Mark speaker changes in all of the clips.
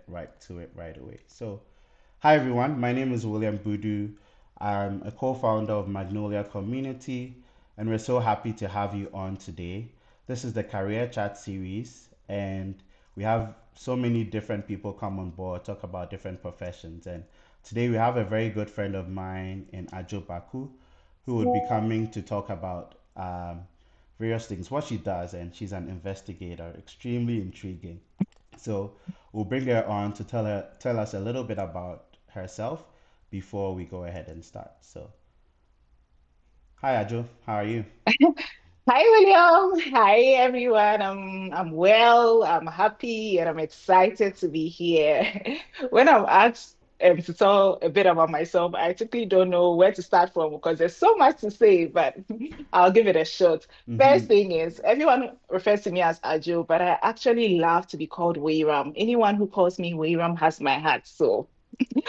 Speaker 1: right to it right away. So, hi everyone, my name is William Budu. I'm a co-founder of Magnolia Community, and we're so happy to have you on today. This is the Career Chat series, and we have so many different people come on board, talk about different professions. And today we have a very good friend of mine in Adzo Baku, who would be coming to talk about various things, what she does, and she's an investigator, extremely intriguing. So we'll bring her on to tell us a little bit about herself before we go ahead and start. So, hi Ajo, how are you?
Speaker 2: Hi, William. Hi, everyone. I'm well. I'm happy, and I'm excited to be here. When I'm asked to tell a bit about myself, I typically don't know where to start from because there's so much to say, but I'll give it a shot. First
Speaker 1: Mm-hmm.
Speaker 2: thing is, everyone refers to me as Ajo, but I actually love to be called Wayram. Anyone who calls me Wayram has my heart. So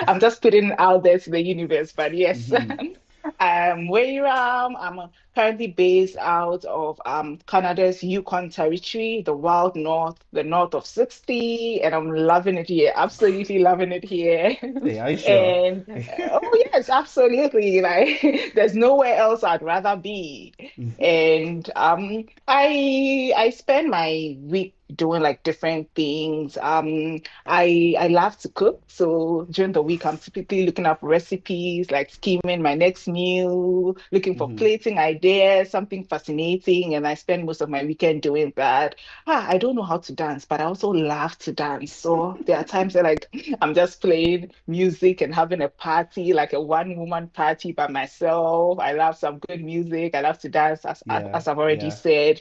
Speaker 2: I'm just putting it out there to the universe. But yes,
Speaker 1: Mm-hmm.
Speaker 2: where I'm currently based out of Canada's Yukon Territory, the wild north, the north of 60, and I'm loving it here. Absolutely loving it here.
Speaker 1: Hey, are you sure?
Speaker 2: And oh yes, absolutely. Like there's nowhere else I'd rather be. And I spend my week doing like different things. I love to cook. So during the week, I'm typically looking up recipes, like scheming my next meal, looking for
Speaker 1: Mm-hmm.
Speaker 2: plating ideas, something fascinating. And I spend most of my weekend doing that. I don't know how to dance, but I also love to dance. So there are times that like I'm just playing music and having a party, like a one-woman party by myself. I love some good music. I love to dance,
Speaker 1: Yeah,
Speaker 2: as I've already
Speaker 1: yeah.
Speaker 2: said.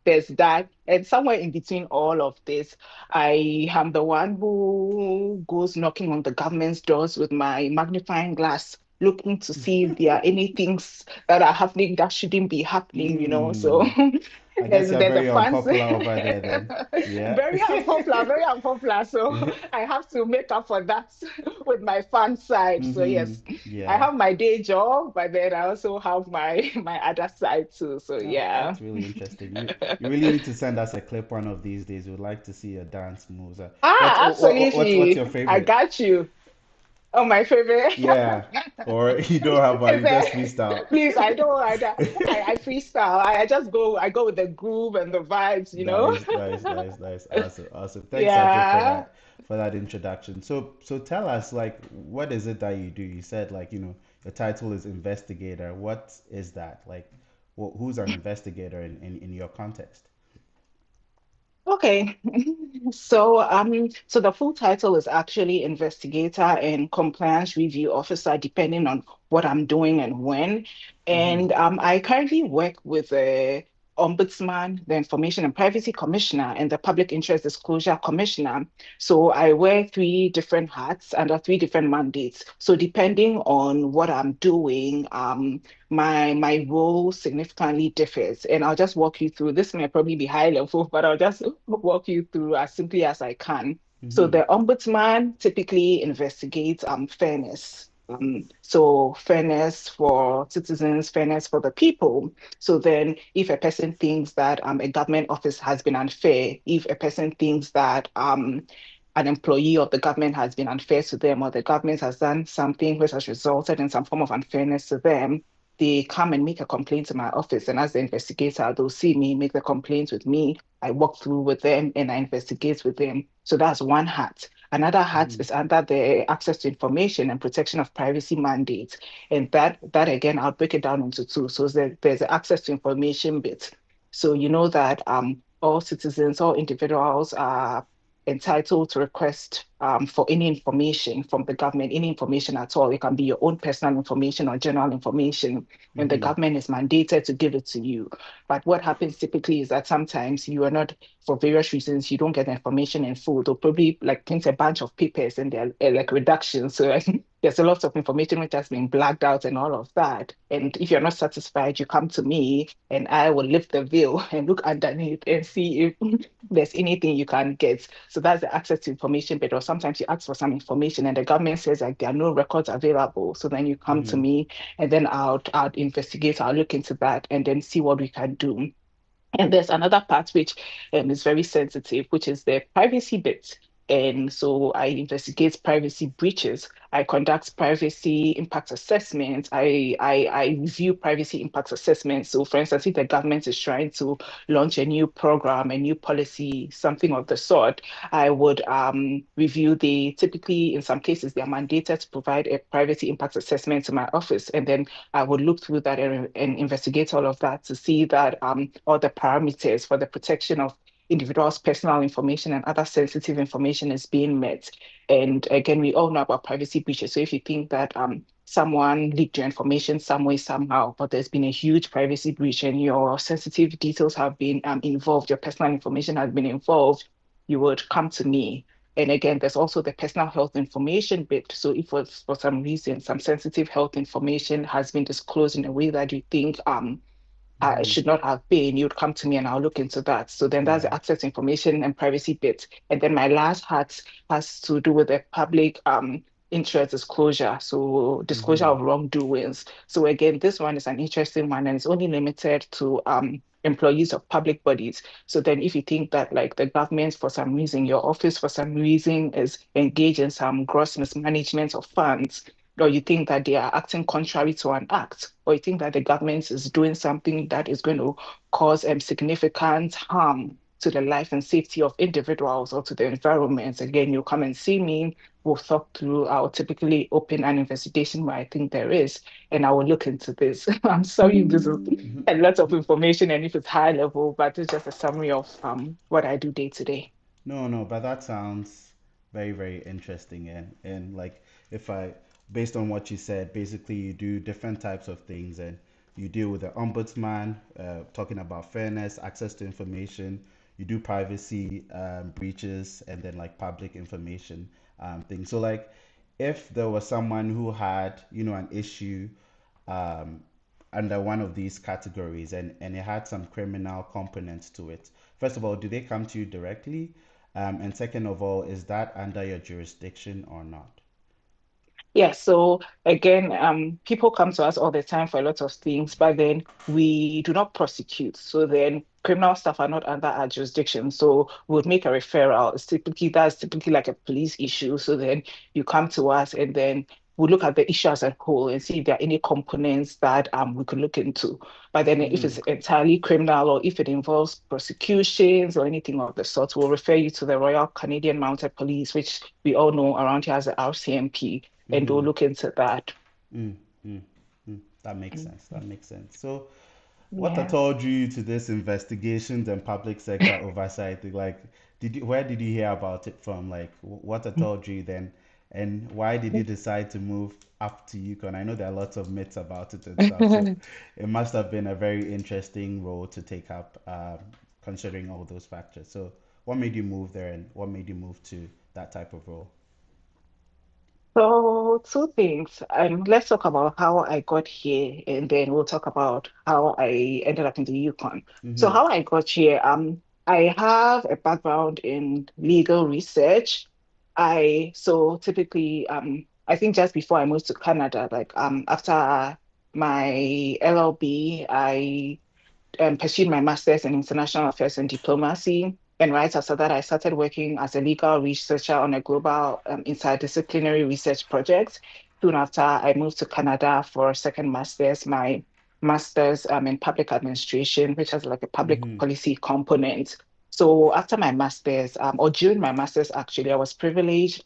Speaker 2: There's that. And somewhere in between all of this, I am the one who goes knocking on the government's doors with my magnifying glass, looking to see if there are any things that are happening that shouldn't be happening. So
Speaker 1: Mm. I guess you're
Speaker 2: there's a
Speaker 1: very
Speaker 2: fun
Speaker 1: unpopular over there then. Yeah.
Speaker 2: very unpopular, very unpopular. So I have to make up for that with my fun side. So
Speaker 1: Mm-hmm.
Speaker 2: yes, I
Speaker 1: Yeah.
Speaker 2: have my day job, but then I also have my other side too. So
Speaker 1: Oh,
Speaker 2: yeah.
Speaker 1: that's really interesting. You really need to send us a clip one of these days. We'd like to see your dance moves. What's your
Speaker 2: Absolutely. I
Speaker 1: favorite?
Speaker 2: got you. Oh, my favorite.
Speaker 1: Yeah. Or you don't have one,
Speaker 2: Is
Speaker 1: you just
Speaker 2: it?
Speaker 1: freestyle.
Speaker 2: Please, I freestyle. I go with the groove and the vibes.
Speaker 1: Nice, nice, nice, nice. Awesome, awesome. Thanks, Ajo,
Speaker 2: Yeah.
Speaker 1: for that introduction. So tell us, like, what is it that you do? You said, like, your title is investigator. What is that? Like, who's an investigator in your context?
Speaker 2: Okay. So the full title is actually investigator and compliance review officer, depending on what I'm doing and when.
Speaker 1: Mm-hmm.
Speaker 2: And I currently work with the Ombudsman, the Information and Privacy Commissioner, and the Public Interest Disclosure Commissioner. So I wear three different hats under three different mandates. So depending on what I'm doing, my role significantly differs. And I'll just walk you through. This may probably be high level, but I'll just walk you through as simply as I can. So
Speaker 1: Mm-hmm.
Speaker 2: the ombudsman typically investigates fairness. So fairness for citizens, fairness for the people. So then if a person thinks that a government office has been unfair, if a person thinks that an employee of the government has been unfair to them, or the government has done something which has resulted in some form of unfairness to them, they come and make a complaint to my office. And as the investigator, they'll see me make the complaint with me. I walk through with them and I investigate with them. So that's one hat. Another hat
Speaker 1: Mm-hmm.
Speaker 2: is under the access to information and protection of privacy mandate. And that again, I'll break it down into two. So there's the access to information bit. So you know that all citizens, all individuals are entitled to request for any information from the government, any information at all. It can be your own personal information or general information, and the
Speaker 1: Mm-hmm.
Speaker 2: government is mandated to give it to you. But what happens typically is that sometimes you are not, for various reasons, you don't get the information in full. They'll probably like print a bunch of papers and they're like reductions. So there's a lot of information which has been blacked out and all of that. And if you're not satisfied, you come to me and I will lift the veil and look underneath and see if there's anything you can get. So that's the access to information bit. Or sometimes you ask for some information and the government says like there are no records available. So then you come to
Speaker 1: Mm-hmm.
Speaker 2: me and then I'll investigate, I'll look into that and then see what we can do. And there's another part which is very sensitive, which is the privacy bit. And so I investigate privacy breaches. I conduct privacy impact assessments. I review privacy impact assessments. So, for instance, if the government is trying to launch a new program, a new policy, something of the sort, I would review typically, in some cases, they are mandated to provide a privacy impact assessment to my office. And then I would look through that and investigate all of that to see that all the parameters for the protection of individuals' personal information and other sensitive information is being met. And again, we all know about privacy breaches. So if you think that someone leaked your information some way, somehow, but there's been a huge privacy breach and your sensitive details have been involved, your personal information has been involved, you would come to me. And again, there's also the personal health information bit. So if for some reason some sensitive health information has been disclosed in a way that you think it
Speaker 1: Mm-hmm.
Speaker 2: should not have been, you'd come to me and I'll look into that. So then that's the
Speaker 1: Yeah.
Speaker 2: access information and privacy bit. And then my last hat has to do with the public interest disclosure. So disclosure
Speaker 1: Mm-hmm.
Speaker 2: of wrongdoings. So again, this one is an interesting one and it's only limited to employees of public bodies. So then if you think that like the government for some reason, your office for some reason is engaged in some gross mismanagement of funds, or you think that they are acting contrary to an act, or you think that the government is doing something that is going to cause significant harm to the life and safety of individuals or to the environment, again, you come and see me. We'll talk through. I'll typically open an investigation where I think there is, and I will look into this. I'm sorry if this is a lot of information and if it's high level, but it's just a summary of what I do day to day.
Speaker 1: No, no, but that sounds very, very interesting. And like, if I, based on what you said, basically you do different types of things and you deal with the ombudsman, talking about fairness, access to information. You do privacy breaches and then like public information things. So like, if there was someone who had, an issue um, under one of these categories and it had some criminal components to it. First of all, do they come to you directly? And second of all, is that under your jurisdiction or not?
Speaker 2: Yeah, so again, people come to us all the time for a lot of things, but then we do not prosecute. So then criminal stuff are not under our jurisdiction. So we'll make a referral. That's typically like a police issue. So then you come to us and then we look at the issue as a whole and see if there are any components that we could look into. But then if
Speaker 1: Mm-hmm.
Speaker 2: it's entirely criminal or if it involves prosecutions or anything of the sort, we'll refer you to the Royal Canadian Mounted Police, which we all know around here as the RCMP, and
Speaker 1: Mm-hmm.
Speaker 2: we'll look into that.
Speaker 1: Mm, mm, mm. That makes sense. That
Speaker 2: Mhm.
Speaker 1: makes sense. So, what
Speaker 2: Yeah.
Speaker 1: at drew you to this investigations and public sector oversight thing? Like, where did you hear about it from? Like, what at drew you then, and why did you decide to move up to Yukon? I know there are lots of myths about it and stuff, so it must have been a very interesting role to take up, considering all those factors. So, what made you move there, and what made you move to that type of role?
Speaker 2: So, two things. Let's talk about how I got here, and then we'll talk about how I ended up in the Yukon. So,
Speaker 1: Mm-hmm.
Speaker 2: how I got here, I have a background in legal research. So typically, I think just before I moved to Canada, like after my LLB, I pursued my master's in international affairs and diplomacy. And right after that, I started working as a legal researcher on a global interdisciplinary research project. Soon after, I moved to Canada for a second master's, my master's in public administration, which has like a public
Speaker 1: Mm-hmm.
Speaker 2: policy component. So after my master's, or during my master's, actually, I was privileged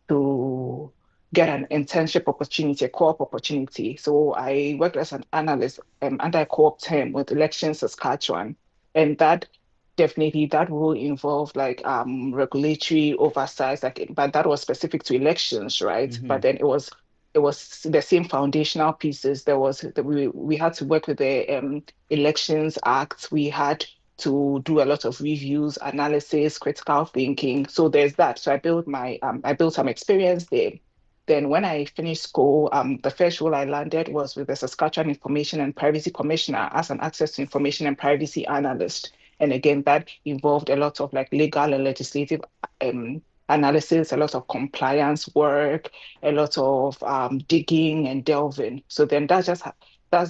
Speaker 2: to get an internship opportunity, a co-op opportunity. So I worked as an analyst under a co-op term with Elections Saskatchewan. And that will involve like regulatory oversight, like but that was specific to elections, right?
Speaker 1: Mm-hmm.
Speaker 2: But then it was the same foundational pieces. We had to work with the Elections Act. We had to do a lot of reviews, analysis, critical thinking. So there's that. So I built some experience there. Then when I finished school, the first role I landed was with the Saskatchewan Information and Privacy Commissioner as an access to information and privacy analyst. And again, that involved a lot of like legal and legislative um, analysis, a lot of compliance work, a lot of digging and delving. So then that's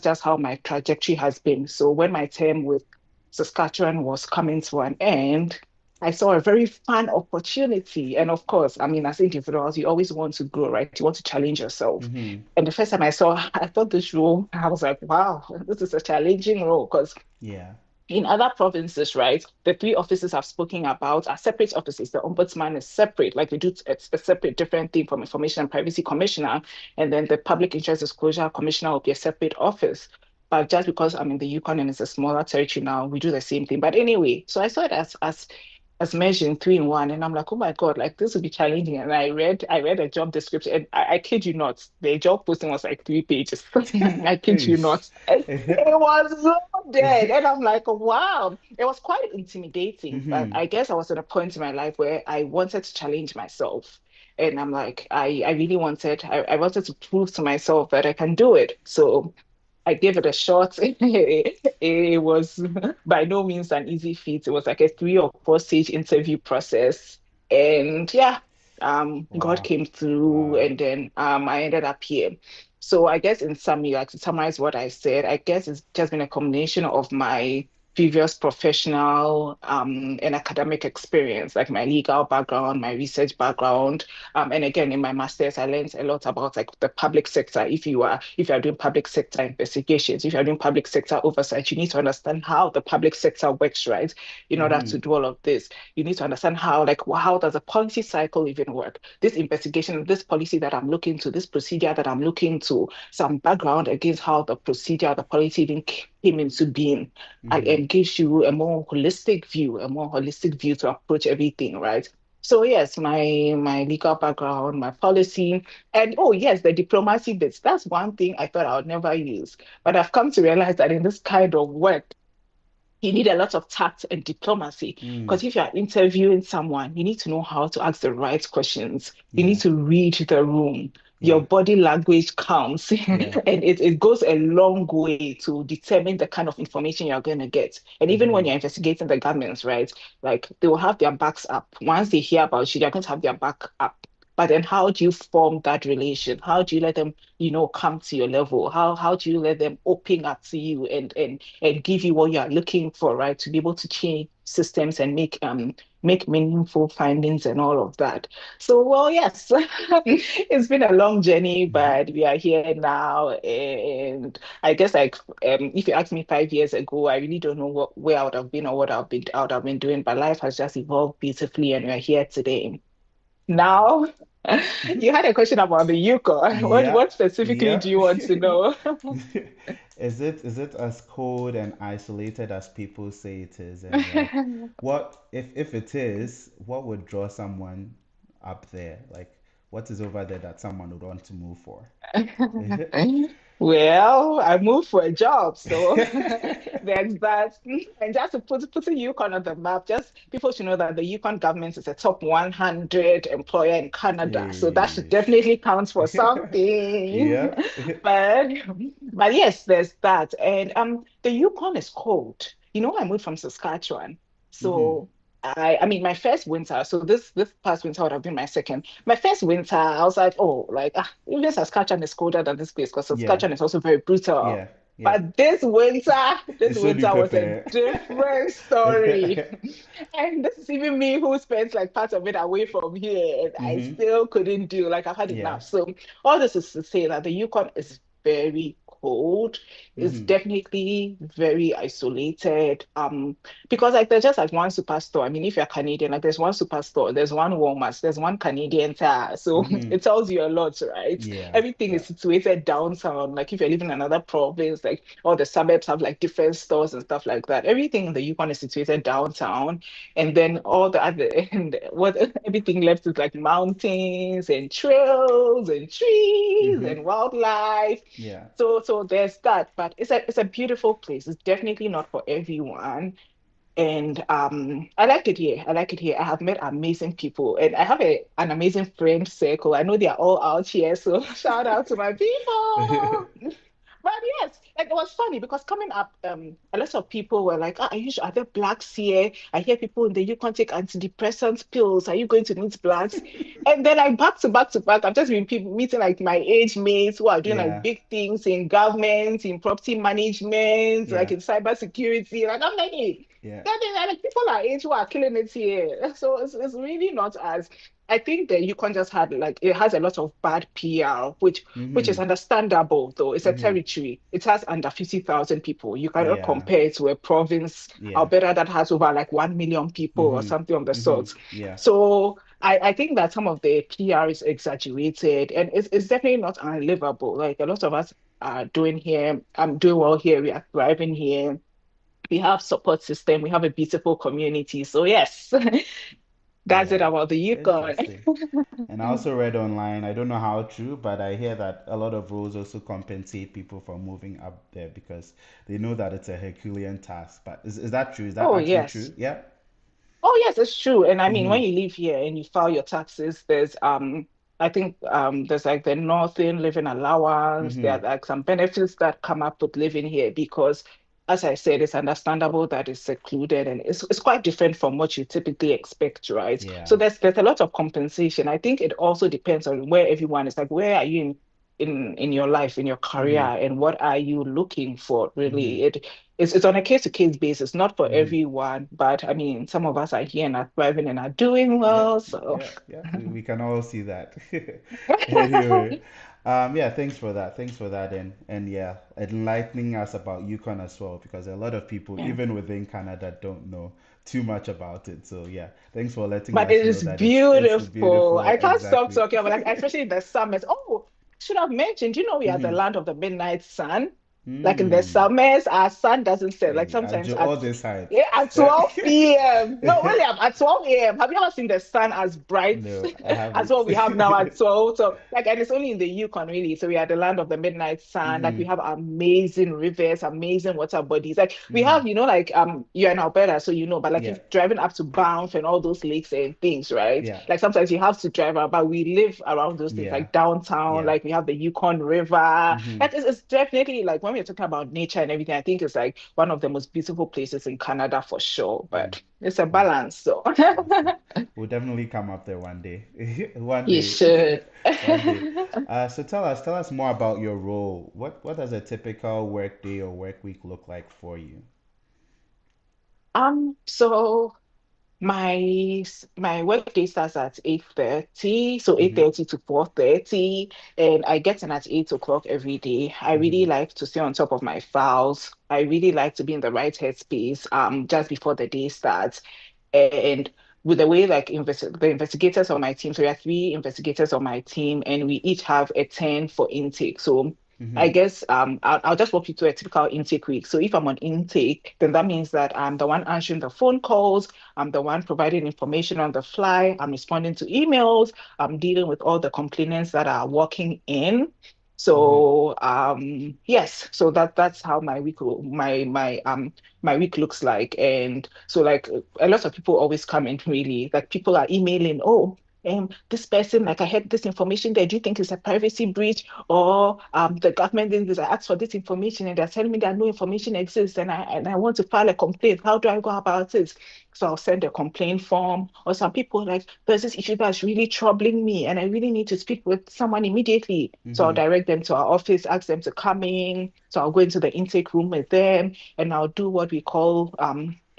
Speaker 2: just how my trajectory has been. So when my term with Saskatchewan was coming to an end, I saw a very fun opportunity. And of course, I mean, as individuals, you always want to grow, right? You want to challenge yourself.
Speaker 1: Mm-hmm.
Speaker 2: And the first time I saw, I thought this role, I was like, wow, this is a challenging role because
Speaker 1: Yeah.
Speaker 2: in other provinces, right, the three offices I've spoken about are separate offices. The ombudsman is separate, like they do a separate different thing from information and privacy commissioner, and then the public interest disclosure commissioner will be a separate office. But just because I'm in the Yukon and it's a smaller territory now, we do the same thing. But anyway, so I saw it as mentioned 3 in 1, and I'm like, oh my god, like this would be challenging. And I read a job description, and I kid you not, the job posting was like 3 pages. I kid you
Speaker 1: Ish.
Speaker 2: not. It was so dead. And I'm like, wow. It was quite intimidating, but
Speaker 1: Mm-hmm.
Speaker 2: I guess I was at a point in my life where I wanted to challenge myself. And I'm like, I really I wanted to prove to myself that I can do it. So I gave it a shot. It was by no means an easy feat. It was like a 3 or 4 stage interview process. And yeah, God
Speaker 1: Wow.
Speaker 2: came through,
Speaker 1: Wow.
Speaker 2: and then I ended up here. So I guess in summary, like to summarize what I said, I guess it's just been a combination of my previous professional and academic experience, like my legal background, my research background, and again, in my master's, I learned a lot about like the public sector. If you are doing public sector investigations, if you are doing public sector oversight, you need to understand how the public sector works, right? In order
Speaker 1: Mm-hmm.
Speaker 2: to do all of this, you need to understand how, like, how does a policy cycle even work? This investigation, this policy that I'm looking to, this procedure that I'm looking to, some background against how the procedure, the policy even came into being,
Speaker 1: Mm-hmm.
Speaker 2: and gives you a more holistic view to approach everything, right? So yes, my legal background, my policy, and oh yes, the diplomacy bits. That's one thing I thought I would never use. But I've come to realize that in this kind of work, you need a lot of tact and diplomacy.
Speaker 1: Mm.
Speaker 2: Because if you're interviewing someone, you need to know how to ask the right questions. You need
Speaker 1: Yeah.
Speaker 2: to read the room. Your
Speaker 1: Yeah.
Speaker 2: body language counts, and
Speaker 1: Yeah.
Speaker 2: it goes a long way to determine the kind of information you're going to get. And even when
Speaker 1: Mm-hmm.
Speaker 2: you're investigating the governments, right? Like they will have their backs up. Once they hear about you, they're going to have their back up. But then how do you form that relation? How do you let them, come to your level? How do you let them open up to you and give you what you are looking for, right? To be able to change systems and make meaningful findings and all of that. So, well, yes, it's been a long journey,
Speaker 1: Mm-hmm.
Speaker 2: but we are here now. And I guess like if you asked me 5 years ago, I really don't know where I would have been or what I would have been doing. But life has just evolved beautifully, and we're here today.
Speaker 1: Wow.
Speaker 2: Now, you had a question about the Yukon.
Speaker 1: Yeah.
Speaker 2: What specifically
Speaker 1: Yeah.
Speaker 2: do you want to know?
Speaker 1: Is it as cold and isolated as people say it is? And like, what if it is, what would draw someone up there? Like, what is over there that someone would want to move for?
Speaker 2: Well, I moved for a job, so there's that. And just to put the Yukon on the map, just people should know that the Yukon government is a top 100 employer in Canada, so that should
Speaker 1: Hey.
Speaker 2: definitely count for something.
Speaker 1: Yeah.
Speaker 2: But but yes, there's that. And the Yukon is cold. I moved from Saskatchewan,
Speaker 1: Mm-hmm.
Speaker 2: so. I mean, my first winter, so this past winter would have been my second. My first winter, I was like, oh, like even Saskatchewan is colder than this place because
Speaker 1: Yeah.
Speaker 2: Saskatchewan is also very brutal.
Speaker 1: Yeah. Yeah.
Speaker 2: But this
Speaker 1: It's only
Speaker 2: winter was a
Speaker 1: pepper.
Speaker 2: different story. And this is even me who spent like part of it away from here, and I
Speaker 1: Mm-hmm.
Speaker 2: still couldn't do like I've had
Speaker 1: Yeah.
Speaker 2: enough. So all this is to say that the Yukon is very cold. It's
Speaker 1: Mm-hmm.
Speaker 2: definitely very isolated. Because like there's just like one superstore. I mean, if you're Canadian, like there's one superstore, there's one Walmart, there's one Canadian Tire. So
Speaker 1: Mm-hmm.
Speaker 2: it tells you a lot, right?
Speaker 1: Yeah.
Speaker 2: Everything
Speaker 1: Yeah.
Speaker 2: is situated downtown. Like if you're living in another province, like all the suburbs have like different stores and stuff like that. Everything in the Yukon is situated downtown. And then all the other and what everything left is like mountains and trails and trees
Speaker 1: Mm-hmm.
Speaker 2: and wildlife.
Speaker 1: Yeah.
Speaker 2: So there's that, but it's a beautiful place. It's definitely not for everyone. And I like it here. I like it here. I have met amazing people, and I have an amazing friend circle. I know they are all out here, so shout out to my people. But yes, like it was funny because coming up, a lot of people were like, are there blacks here? I hear people in the Yukon take antidepressant pills. Are you going to meet blacks? And then like back to back to back, I've just been people meeting like my age mates who are doing like
Speaker 1: Yeah.
Speaker 2: big things in government, in property management, like
Speaker 1: Yeah.
Speaker 2: in cybersecurity. Like I'm like, hey.
Speaker 1: Yeah.
Speaker 2: Like people our age who are killing it here. So it's really not as I think that Yukon just had like it has a lot of bad PR, which is
Speaker 1: Mm-hmm.
Speaker 2: understandable though. It's a
Speaker 1: Mm-hmm.
Speaker 2: territory. It has under 50,000 people. You cannot
Speaker 1: Yeah.
Speaker 2: compare it to a province,
Speaker 1: Yeah.
Speaker 2: Alberta, that has over like 1 million people or
Speaker 1: Mm-hmm.
Speaker 2: something of the
Speaker 1: Mm-hmm.
Speaker 2: sort.
Speaker 1: Yeah.
Speaker 2: So I think that some of the PR is exaggerated and it's definitely not unlivable. Like a lot of us are doing here. I'm doing well here. We are thriving here. We have support system. We have a beautiful community. So yes, that's it
Speaker 1: Yeah.
Speaker 2: about the Yukon.
Speaker 1: Interesting. And I also read online, I don't know how true, but I hear that a lot of roles also compensate people for moving up there because they know that it's a Herculean task. But is that true? Is that
Speaker 2: Oh
Speaker 1: actually
Speaker 2: yes.
Speaker 1: true? Yeah.
Speaker 2: Oh yes, it's true. And I mean,
Speaker 1: Mm-hmm.
Speaker 2: when you live here and you file your taxes, there's I think there's like the Northern living allowance. There are
Speaker 1: Mm-hmm.
Speaker 2: like some benefits that come up with living here because as I said, it's understandable that it's secluded and it's quite different from what you typically expect, right?
Speaker 1: Yeah.
Speaker 2: So there's a lot of compensation. I think it also depends on where everyone is like, where are you in your life, in your career,
Speaker 1: Mm-hmm.
Speaker 2: and what are you looking for,
Speaker 1: Mm-hmm.
Speaker 2: really? It's on a case-to-case basis, not for
Speaker 1: Mm-hmm.
Speaker 2: everyone, but I mean, some of us are here and are thriving and are doing
Speaker 1: Yeah,
Speaker 2: well. So,
Speaker 1: yeah, yeah. We can all see that. Anyway, yeah, thanks for that. Thanks for that, and yeah, enlightening us about Yukon as well, because a lot of people,
Speaker 2: yeah.
Speaker 1: even within Canada, don't know too much about it. So yeah, thanks for letting
Speaker 2: But
Speaker 1: us
Speaker 2: it
Speaker 1: know
Speaker 2: is
Speaker 1: that it's
Speaker 2: beautiful.
Speaker 1: beautiful.
Speaker 2: I can't stop
Speaker 1: Exactly.
Speaker 2: talking about like especially in the summers. Oh, I should have mentioned, we are the
Speaker 1: Mm-hmm.
Speaker 2: land of the midnight sun. Like in the
Speaker 1: Hmm.
Speaker 2: summers, our sun doesn't set. Like
Speaker 1: Hey,
Speaker 2: sometimes
Speaker 1: all this hype.
Speaker 2: yeah, at
Speaker 1: Eh?
Speaker 2: 12 p.m. No, William, at 12 a.m. Have you ever seen the sun as bright
Speaker 1: No, I
Speaker 2: as
Speaker 1: haven't.
Speaker 2: what we have now at 12? So like and it's only in the Yukon really. So we are the land of the midnight sun. Like we
Speaker 1: Mm-hmm.
Speaker 2: have amazing rivers, amazing water bodies. Like we
Speaker 1: Mm-hmm.
Speaker 2: have, like you're in Alberta, so but like
Speaker 1: Yeah.
Speaker 2: if driving up to Banff and all those lakes and things, right?
Speaker 1: Yeah.
Speaker 2: Like sometimes you have to drive out, but we live around those things,
Speaker 1: Yeah.
Speaker 2: like downtown,
Speaker 1: Yeah.
Speaker 2: like we have the Yukon River.
Speaker 1: Mm-hmm.
Speaker 2: That is it's definitely like when we're talking about nature and everything, I think it's like one of the most beautiful places in Canada for sure. But it's a
Speaker 1: Mm.
Speaker 2: balance, so
Speaker 1: Awesome. We'll definitely come up there one day. One
Speaker 2: you
Speaker 1: day.
Speaker 2: should.
Speaker 1: One day. So tell us more about your role. What does a typical work day or work week look like for you?
Speaker 2: So my work day starts at 8:30, so
Speaker 1: Mm-hmm.
Speaker 2: 8:30 to 4:30, and I get in at 8 o'clock every day. I really
Speaker 1: Mm-hmm.
Speaker 2: like to stay on top of my files. I really like to be in the right headspace just before the day starts. And with the way like the investigators on my team, so we are three investigators on my team, and we each have a 10 for intake. So
Speaker 1: Mm-hmm.
Speaker 2: I guess I'll just walk you through a typical intake week. So if I'm on intake, then that means that I'm the one answering the phone calls, I'm the one providing information on the fly, I'm responding to emails, I'm dealing with all the complainants that are walking in.
Speaker 1: Mm-hmm.
Speaker 2: So yes, so that's how my week looks like. And so like a lot of people always come in really like people are emailing, oh, this person, like I had this information there. Do you think it's a privacy breach? Or the government did this, I asked for this information and they're telling me that no information exists and I want to file a complaint. How do I go about it? So I'll send a complaint form. Or some people like, there's this issue that's really troubling me and I really need to speak with someone immediately. So I'll
Speaker 1: Mm-hmm.
Speaker 2: direct them to our office, ask them to come in. So I'll go into the intake room with them and I'll do what we call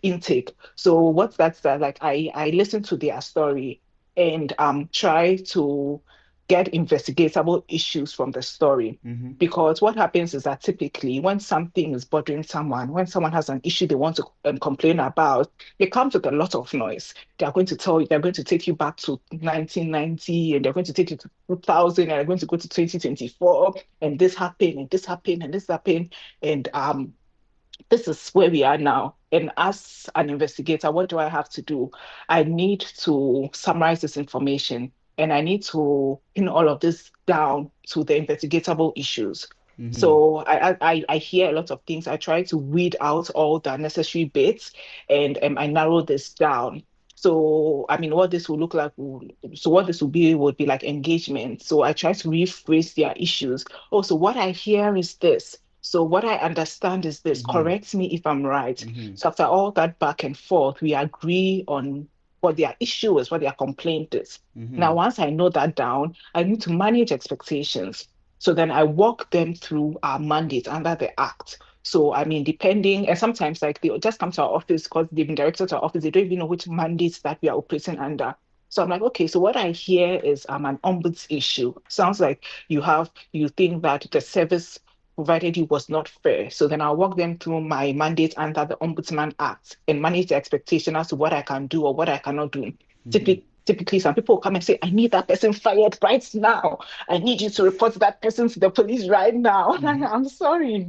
Speaker 2: intake. So what's that? Like I listen to their story and try to get investigatable issues from the story.
Speaker 1: Mm-hmm.
Speaker 2: Because what happens is that typically when something is bothering someone, when someone has an issue they want to complain about, it comes with a lot of noise. They are going to tell you, they're going to take you back to 1990 and they're going to take you to 2000 and they're going to go to 2024 and this happened and this happened and this happened. And this is where we are now. And as an investigator, what do I have to do? I need to summarize this information and I need to pin all of this down to the investigatable issues.
Speaker 1: Mm-hmm.
Speaker 2: So I hear a lot of things. I try to weed out all the necessary bits and I narrow this down. So I mean, what this will look like, so what this will be would be like engagement. So I try to rephrase their issues. Oh, so what I hear is this. So what I understand is this,
Speaker 1: Mm-hmm.
Speaker 2: correct me if I'm right.
Speaker 1: Mm-hmm.
Speaker 2: So after all that back and forth, we agree on what their issue is, what their complaint is.
Speaker 1: Mm-hmm.
Speaker 2: Now, once I know that down, I need to manage expectations. So then I walk them through our mandate under the act. So, I mean, depending, and sometimes like they just come to our office because they've been directed to our office. They don't even know which mandates that we are operating under. So I'm like, okay, so what I hear is an ombuds issue. Sounds like you think that the service provided you was not fair. So then I'll walk them through my mandate under the Ombudsman Act and manage the expectation as to what I can do or what I cannot do.
Speaker 1: Mm-hmm.
Speaker 2: Typically, some people will come and say, I need that person fired right now. I need you to report that person to the police right now.
Speaker 1: Mm-hmm.
Speaker 2: I'm sorry.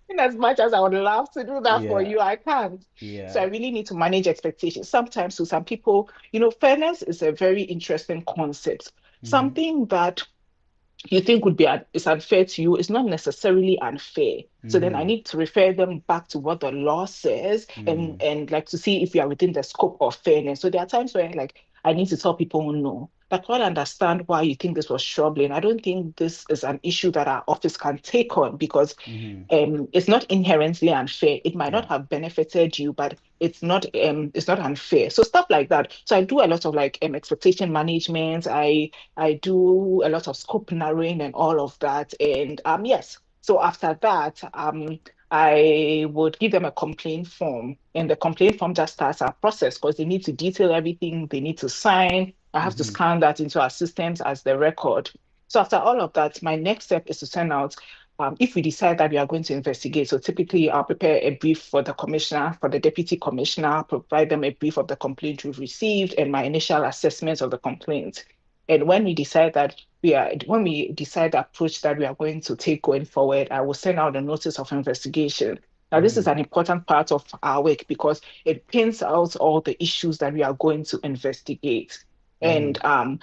Speaker 2: In as much as I would love to do that for
Speaker 1: Yeah.
Speaker 2: you, I can't. So
Speaker 1: Yeah.
Speaker 2: I really need to manage expectations. Sometimes to some people, fairness is a very interesting concept.
Speaker 1: Mm-hmm.
Speaker 2: Something that you think would be is unfair to you is not necessarily unfair. So then I
Speaker 1: Mm-hmm.
Speaker 2: need to refer them back to what the law says and
Speaker 1: Mm-hmm.
Speaker 2: like to see if we are within the scope of fairness. So there are times where like I need to tell people no. Like, I understand why you think this was troubling. I don't think this is an issue that our office can take on because
Speaker 1: Mm-hmm.
Speaker 2: it's not inherently unfair. It might
Speaker 1: Yeah.
Speaker 2: not have benefited you, but it's not unfair. So stuff like that. So I do a lot of like expectation management. I do a lot of scope narrowing and all of that. And yes. So after that, I would give them a complaint form, and the complaint form just starts our process because they need to detail everything they need to sign. I have to
Speaker 1: Mm-hmm.
Speaker 2: scan that into our systems as the record. So after all of that, my next step is to send out if we decide that we are going to investigate. So typically, I'll prepare a brief for the commissioner, for the deputy commissioner, provide them a brief of the complaint we've received and my initial assessment of the complaint. And when we decide the approach that we are going to take going forward, I will send out a notice of investigation. Now, this is
Speaker 1: Mm-hmm.
Speaker 2: an important part of our work because it pins out all the issues that we are going to investigate.
Speaker 1: Mm-hmm.
Speaker 2: And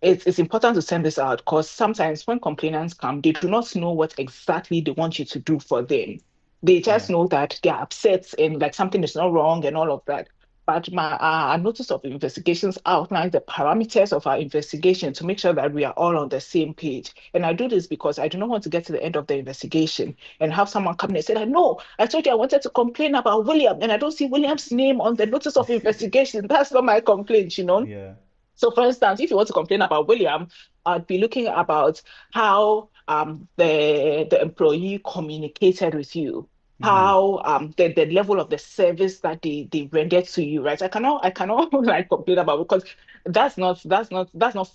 Speaker 2: it's important to send this out because sometimes when complainants come, they do not know what exactly they want you to do for them. They
Speaker 1: Yeah.
Speaker 2: just know that they're upset and like something is not wrong and all of that. But my notice of investigations outlines the parameters of our investigation to make sure that we are all on the same page. And I do this because I do not want to get to the end of the investigation and have someone come in and say that, no, I told you I wanted to complain about William and I don't see William's name on the notice of investigation. That's not my complaint.
Speaker 1: Yeah.
Speaker 2: So, for instance, if you want to complain about William, I'd be looking about how the employee communicated with you,
Speaker 1: Mm-hmm.
Speaker 2: how the level of the service that they rendered to you, right? I cannot like complain about because that's not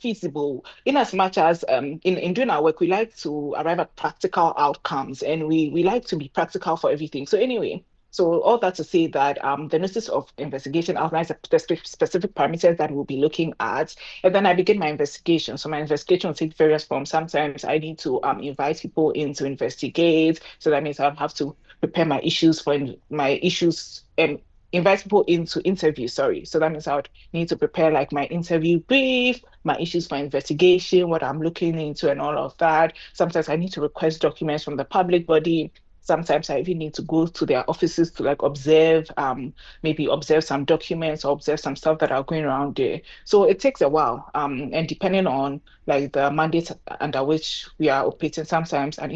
Speaker 2: feasible. In as much as in doing our work, we like to arrive at practical outcomes and we like to be practical for everything. So anyway. So all that to say that the notice of investigation outlines the specific parameters that we'll be looking at, and then I begin my investigation. So my investigation will take various forms. Sometimes I need to invite people in to investigate. So that means I'll have to prepare my issues for my issues and invite people in to interview. Sorry. So that means I would need to prepare like my interview brief, my issues for investigation, what I'm looking into, and all of that. Sometimes I need to request documents from the public body. Sometimes I even need to go to their offices to like observe, maybe observe some documents or observe some stuff that are going around there. So it takes a while. And depending on like the mandate under which we are operating, sometimes an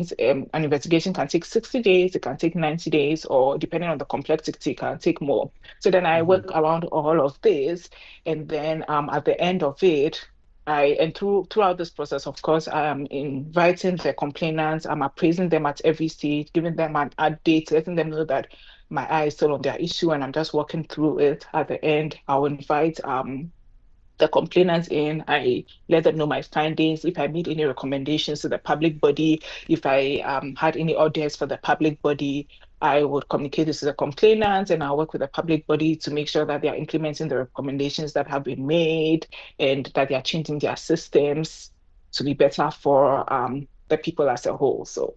Speaker 2: investigation can take 60 days, it can take 90 days, or depending on the complexity, it can take more. So then I
Speaker 1: Mm-hmm.
Speaker 2: work around all of this. And then at the end of it, throughout this process, of course, I am inviting the complainants, I'm appraising them at every stage, giving them an update, letting them know that my eye is still on their issue and I'm just working through it. At the end, I'll invite the complainants in. I let them know my findings, if I made any recommendations to the public body, if I had any orders for the public body. I would communicate this to the complainants and I'll work with the public body to make sure that they are implementing the recommendations that have been made and that they are changing their systems to be better for the people as a whole. So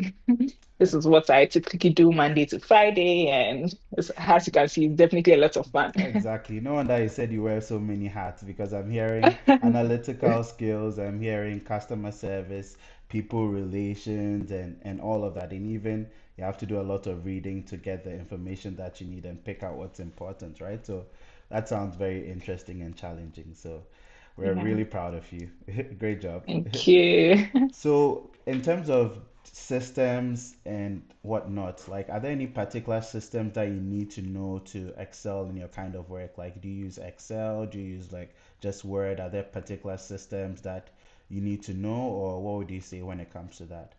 Speaker 2: this is what I typically do Monday to Friday. And as you can see, it's definitely a lot of fun.
Speaker 1: Exactly. No wonder you said you wear so many hats because I'm hearing analytical skills, I'm hearing customer service, people relations, and all of that. And even you have to do a lot of reading to get the information that you need and pick out what's important, right? So that sounds very interesting and challenging. So we're
Speaker 2: Yeah,
Speaker 1: really proud of you. Great job.
Speaker 2: thank you.
Speaker 1: So, in terms of systems and whatnot, like, are there any particular systems that you need to know to excel in your kind of work? Like, do you use Excel? Do you use like just Word? Are there particular systems that you need to know, or what would you say when it comes to that?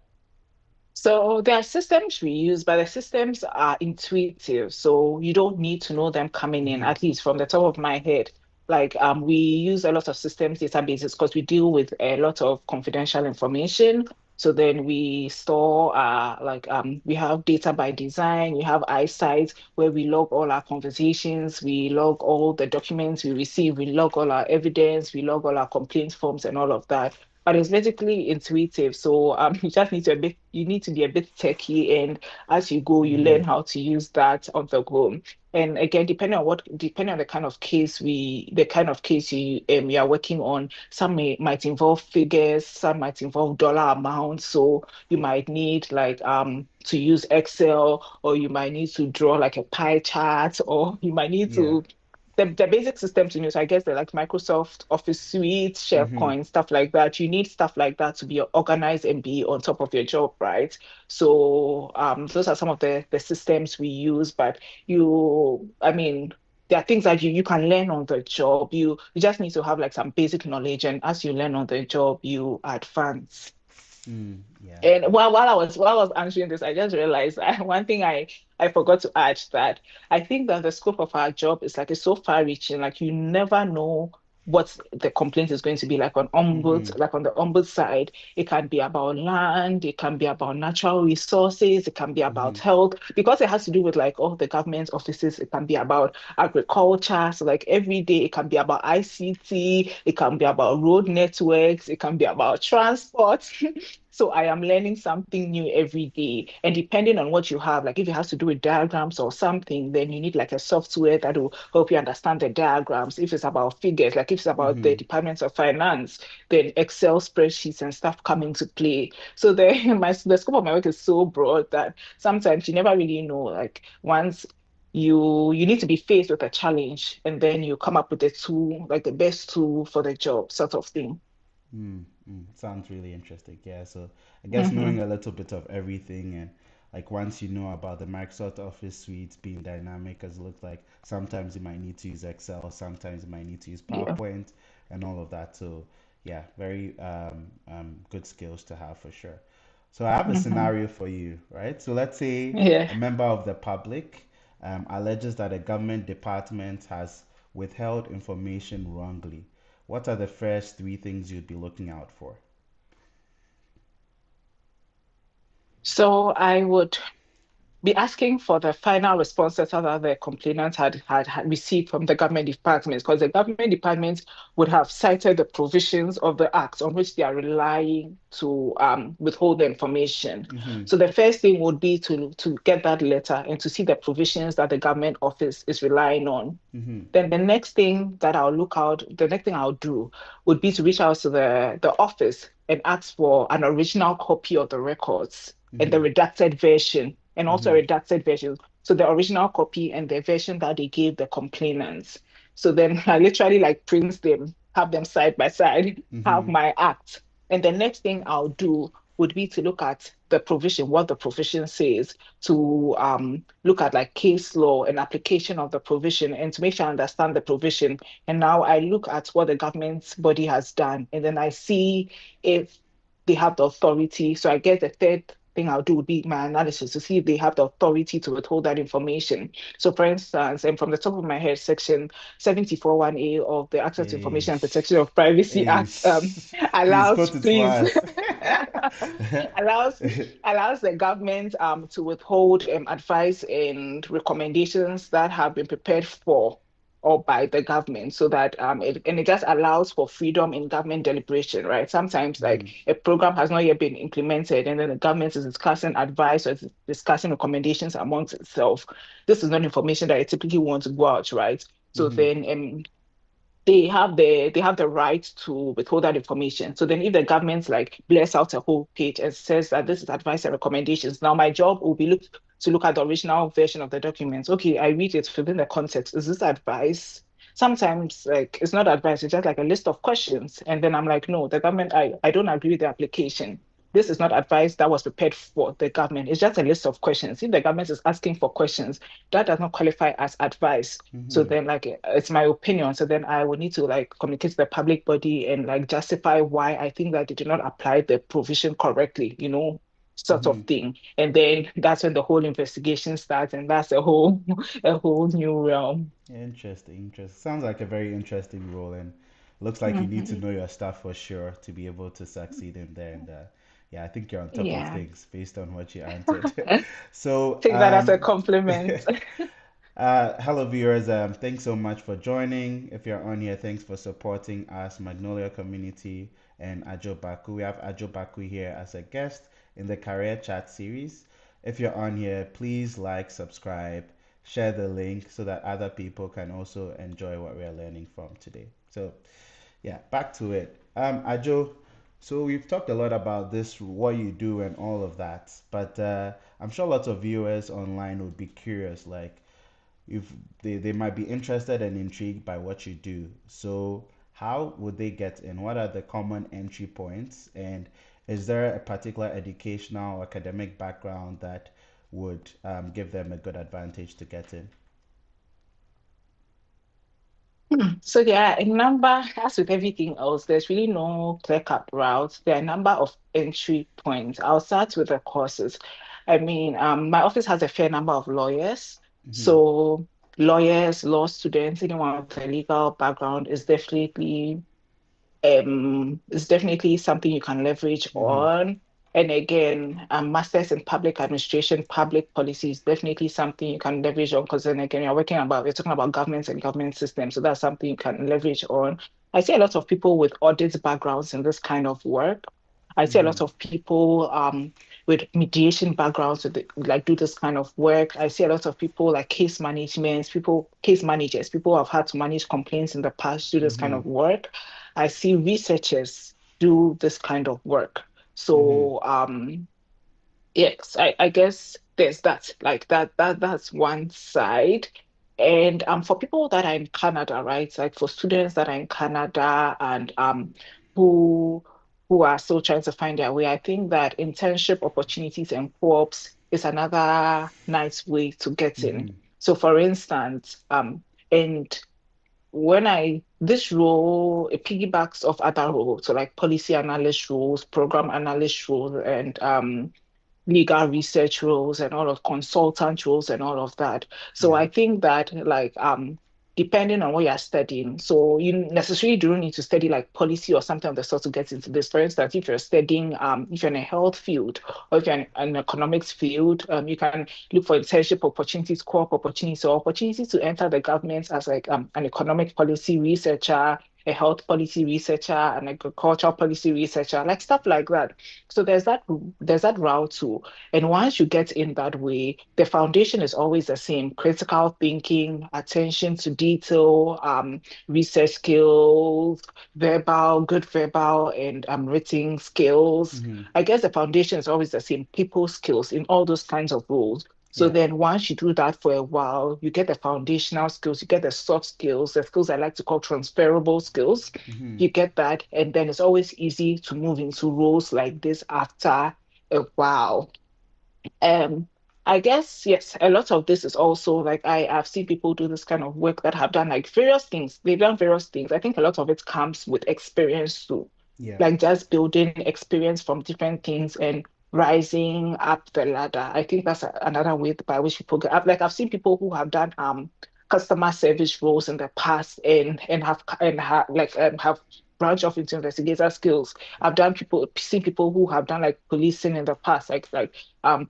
Speaker 2: So there are systems we use, but the systems are intuitive. So you don't need to know them coming in,
Speaker 1: Mm-hmm.
Speaker 2: at least from the top of my head. Like we use a lot of systems databases because we deal with a lot of confidential information. So then we store we have data by design, we have eyesight where we log all our conversations, we log all the documents we receive, we log all our evidence, we log all our complaint forms and all of that, but it's basically intuitive. So you just need to you need to be a bit techy, and as you go, you
Speaker 1: Mm-hmm.
Speaker 2: learn how to use that on the go. And again, depending on the kind of case you are working on, might involve figures, some might involve dollar amounts. So you might need to use Excel, or you might need to draw like a pie chart, or you might need
Speaker 1: Yeah.
Speaker 2: to the basic systems you use, I guess they're like Microsoft Office Suite,
Speaker 1: Mm-hmm.
Speaker 2: SharePoint, stuff like that. You need stuff like that to be organized and be on top of your job, right? So those are some of the systems we use, but I mean, there are things that you can learn on the job. You just need to have like some basic knowledge, and as you learn on the job, you advance.
Speaker 1: Mm, yeah.
Speaker 2: And while I was answering this, I just realized one thing I forgot to add, that I think that the scope of our job is like it's so far reaching. Like you never know what the complaint is going to be like
Speaker 1: Mm-hmm.
Speaker 2: like on the ombuds side. It can be about land, it can be about natural resources, it can be
Speaker 1: Mm-hmm.
Speaker 2: about health, because it has to do with like all the government offices. It can be about agriculture. So like every day it can be about ICT, it can be about road networks, it can be about transport. So I am learning something new every day. And depending on what you have, like if it has to do with diagrams or something, then you need like a software that will help you understand the diagrams. If it's about figures, like if it's about the
Speaker 1: Mm-hmm.
Speaker 2: departments of finance, then Excel spreadsheets and stuff come into play. So the scope of my work is so broad that sometimes you never really know. Like once you need to be faced with a challenge, and then you come up with a tool, like the best tool for the job, sort of thing.
Speaker 1: Mm, mm. Sounds really interesting. Yeah, so I guess knowing
Speaker 2: Hmm.
Speaker 1: a little bit of everything, and like once you know about the Microsoft Office suite being dynamic, as it looks like sometimes you might need to use Excel, sometimes you might need to use
Speaker 2: Yeah.
Speaker 1: PowerPoint and all of that. So yeah, very good skills to have for sure. So I have a
Speaker 2: Hmm.
Speaker 1: scenario for you, right? So let's say
Speaker 2: Yeah.
Speaker 1: a member of the public alleges that a government department has withheld information wrongly. What are the first three things you'd be looking out for?
Speaker 2: So I would be asking for the final responses that the complainant had received from the government departments, because the government departments would have cited the provisions of the act on which they are relying to withhold the information.
Speaker 1: Mm-hmm.
Speaker 2: So the first thing would be to get that letter and to see the provisions that the government office is relying on.
Speaker 1: Mm-hmm.
Speaker 2: Then the next thing I'll do would be to reach out to the office and ask for an original copy of the records and the
Speaker 1: Mm-hmm.
Speaker 2: redacted version, and also
Speaker 1: Mm-hmm.
Speaker 2: a redacted version. So the original copy and the version that they gave the complainants. So then I literally like print them, have them side by side, have
Speaker 1: Mm-hmm.
Speaker 2: my act. And the next thing I'll do would be to look at the provision, what the provision says, to look at like case law and application of the provision, and to make sure I understand the provision. And now I look at what the government body has done, and then I see if they have the authority. So I guess the third thing I'll do would be my analysis to see if they have the authority to withhold that information. So, for instance, and from the top of my head, Section 74(1)(a) of the Access to
Speaker 1: Hey,
Speaker 2: Information and Protection of Privacy
Speaker 1: hey,
Speaker 2: Act
Speaker 1: please
Speaker 2: allows,
Speaker 1: quote it for
Speaker 2: please,
Speaker 1: us.
Speaker 2: allows allows the government to withhold advice and recommendations that have been prepared for or by the government, so that it just allows for freedom in government deliberation, right? Sometimes like
Speaker 1: Mm-hmm.
Speaker 2: a program has not yet been implemented, and then the government is discussing advice or is discussing recommendations amongst itself. This is not information that I typically want to go out, right? So
Speaker 1: Mm-hmm.
Speaker 2: then they have the right to withhold that information. So then if the government like bless out a whole page and says that this is advice and recommendations, now my job will be to look at the original version of the documents. Okay, I read it within the context. Is this advice? Sometimes like it's not advice, it's just like a list of questions. And then I'm like, no, the government, I don't agree with the application. This is not advice that was prepared for the government. It's just a list of questions. If the government is asking for questions, that does not qualify as advice. So
Speaker 1: Mm-hmm.
Speaker 2: then like it's my opinion. So then I would need to like communicate to the public body and like justify why I think that they did not apply the provision correctly. sort of
Speaker 1: Mm-hmm.
Speaker 2: thing. And then that's when the whole investigation starts, and that's a whole a whole new realm.
Speaker 1: Interesting, interesting. Sounds like a very interesting role, and looks like you need to
Speaker 2: Mhm.
Speaker 1: know your stuff for sure to be able to succeed in there. And yeah, I think you're on top of
Speaker 2: Yeah.
Speaker 1: things based on what you answered. So,
Speaker 2: Take that as a compliment.
Speaker 1: hello viewers. Thanks so much for joining. If you're on here, thanks for supporting us, Magnolia community and Adzo Baku. We have Adzo Baku here as a guest in the career chat series. If you're on here, please like, subscribe, share the link so that other people can also enjoy what we are learning from today. So yeah, back to it. Ajo, so we've talked a lot about this, what you do and all of that, but I'm sure lots of viewers online would be curious, like if they might be interested and intrigued by what you do. So how would they get in? What are the common entry points? And is there a particular educational or academic background that would give them a good advantage to get in?
Speaker 2: So there are a number, as with everything else, there's really no clear-cut route. There are a number of entry points. I'll start with the courses. I mean, my office has a fair number of lawyers.
Speaker 1: Mm-hmm.
Speaker 2: So lawyers, law students, anyone with a legal background is definitely something you can leverage
Speaker 1: Mm-hmm.
Speaker 2: on. And again, masters in public administration, public policy is definitely something you can leverage on because then again, you're talking about governments and government systems. So that's something you can leverage on. I see a lot of people with audit backgrounds in this kind of work. I see a
Speaker 1: Mm-hmm.
Speaker 2: lot of people with mediation backgrounds with like do this kind of work. I see a lot of people like case managers, people who have had to manage complaints in the past do this kind
Speaker 1: Mm-hmm.
Speaker 2: of work. I see researchers do this kind of work.
Speaker 1: Mm-hmm.
Speaker 2: So yes, I guess there's that. Like that's one side. And for people that are in Canada, right? Like for students that are in Canada and who who are still trying to find their way, I think that internship opportunities and co-ops is another nice way to get in.
Speaker 1: Mm-hmm.
Speaker 2: So for instance, and when I this role it piggybacks off other roles, so like policy analyst roles, program analyst roles, and legal research roles and all of consultant roles and all of that. So
Speaker 1: Yeah.
Speaker 2: I think that like depending on what you're studying, so you necessarily don't need to study like policy or something of the sort to get into this. For instance, if you're studying if you're in a health field or if you're in an economics field, you can look for internship opportunities, co-op opportunities, or opportunities to enter the government as like an economic policy researcher, a health policy researcher, an agricultural policy researcher, like stuff like that. So there's that route too. And once you get in that way, the foundation is always the same: critical thinking, attention to detail, research skills, good verbal and written skills.
Speaker 1: Mm-hmm.
Speaker 2: I guess the foundation is always the same: people skills in all those kinds of roles. So
Speaker 1: Yeah.
Speaker 2: then once you do that for a while, you get the foundational skills, you get the soft skills, the skills I like to call transferable skills.
Speaker 1: Mm-hmm.
Speaker 2: You get that, and then it's always easy to move into roles like this after a while. Um, I guess yes, a lot of this is also like I've seen people do this kind of work that have done like various things. They've done various things. I think a lot of it comes with experience too,
Speaker 1: Yeah.
Speaker 2: like just building experience from different things and rising up the ladder. I think that's another way by which people get up. Like I've seen people who have done customer service roles in the past and have branch off into investigator skills. I've done people seen people who have done like policing in the past, like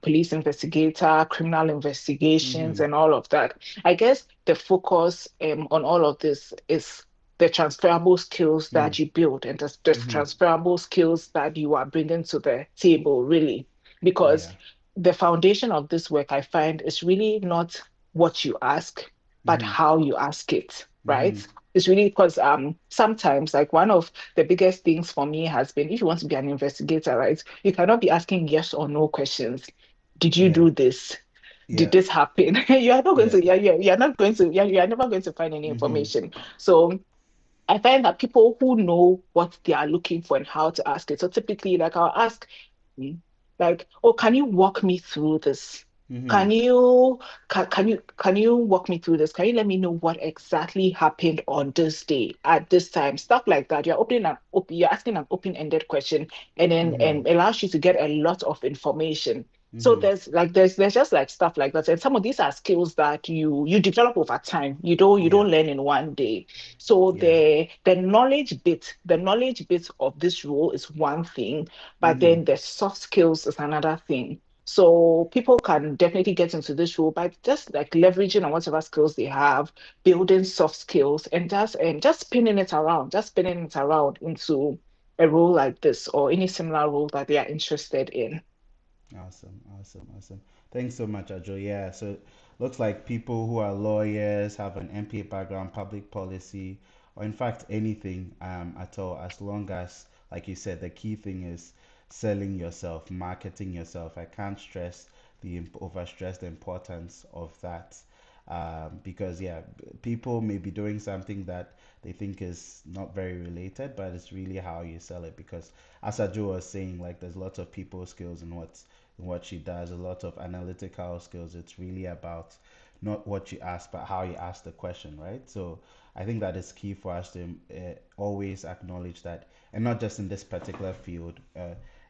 Speaker 2: police investigator, criminal investigations,
Speaker 1: Mm-hmm.
Speaker 2: and all of that. I guess the focus on all of this is the transferable skills
Speaker 1: Mm-hmm.
Speaker 2: that you build and the
Speaker 1: Mm-hmm.
Speaker 2: transferable skills that you are bringing to the table, really. Because
Speaker 1: Yeah.
Speaker 2: the foundation of this work, I find, is really not what you ask, but
Speaker 1: Mm-hmm.
Speaker 2: how you ask it,
Speaker 1: Mm-hmm.
Speaker 2: right? It's really because sometimes like one of the biggest things for me has been if you want to be an investigator, right? You cannot be asking yes or no questions. Did you
Speaker 1: Yeah.
Speaker 2: do this? Did
Speaker 1: Yeah.
Speaker 2: this happen? You are not going
Speaker 1: Yeah.
Speaker 2: to, you're not going to, you are never going to find any
Speaker 1: Mm-hmm.
Speaker 2: information. So I find that people who know what they are looking for and how to ask it. So typically, like I'll ask, mm, like, oh, can you walk me through this?
Speaker 1: Mm-hmm.
Speaker 2: Can you can you walk me through this? Can you let me know what exactly happened on this day at this time? Stuff like that. You're asking an open-ended question, and then
Speaker 1: Mm-hmm.
Speaker 2: and allows you to get a lot of information. So
Speaker 1: Mm-hmm.
Speaker 2: there's just like stuff like that. And some of these are skills that you develop over time. You
Speaker 1: Yeah.
Speaker 2: don't learn in one day. So
Speaker 1: Yeah.
Speaker 2: the knowledge bit of this role is one thing, but
Speaker 1: Mm-hmm.
Speaker 2: then the soft skills is another thing. So people can definitely get into this role by just like leveraging on whatever skills they have, building soft skills, and just spinning it around into a role like this or any similar role that they are interested in.
Speaker 1: Awesome, awesome, awesome. Thanks so much, Ajo. Yeah, so looks like people who are lawyers, have an MPA background, public policy, or in fact anything at all, as long as, like you said, the key thing is selling yourself, marketing yourself. I can't stress overstress the importance of that. Because yeah, people may be doing something that they think is not very related, but it's really how you sell it. Because as Ajo was saying, like there's lots of people skills in what she does, a lot of analytical skills. It's really about not what you ask, but how you ask the question, right? So I think that is key for us to always acknowledge that, and not just in this particular field.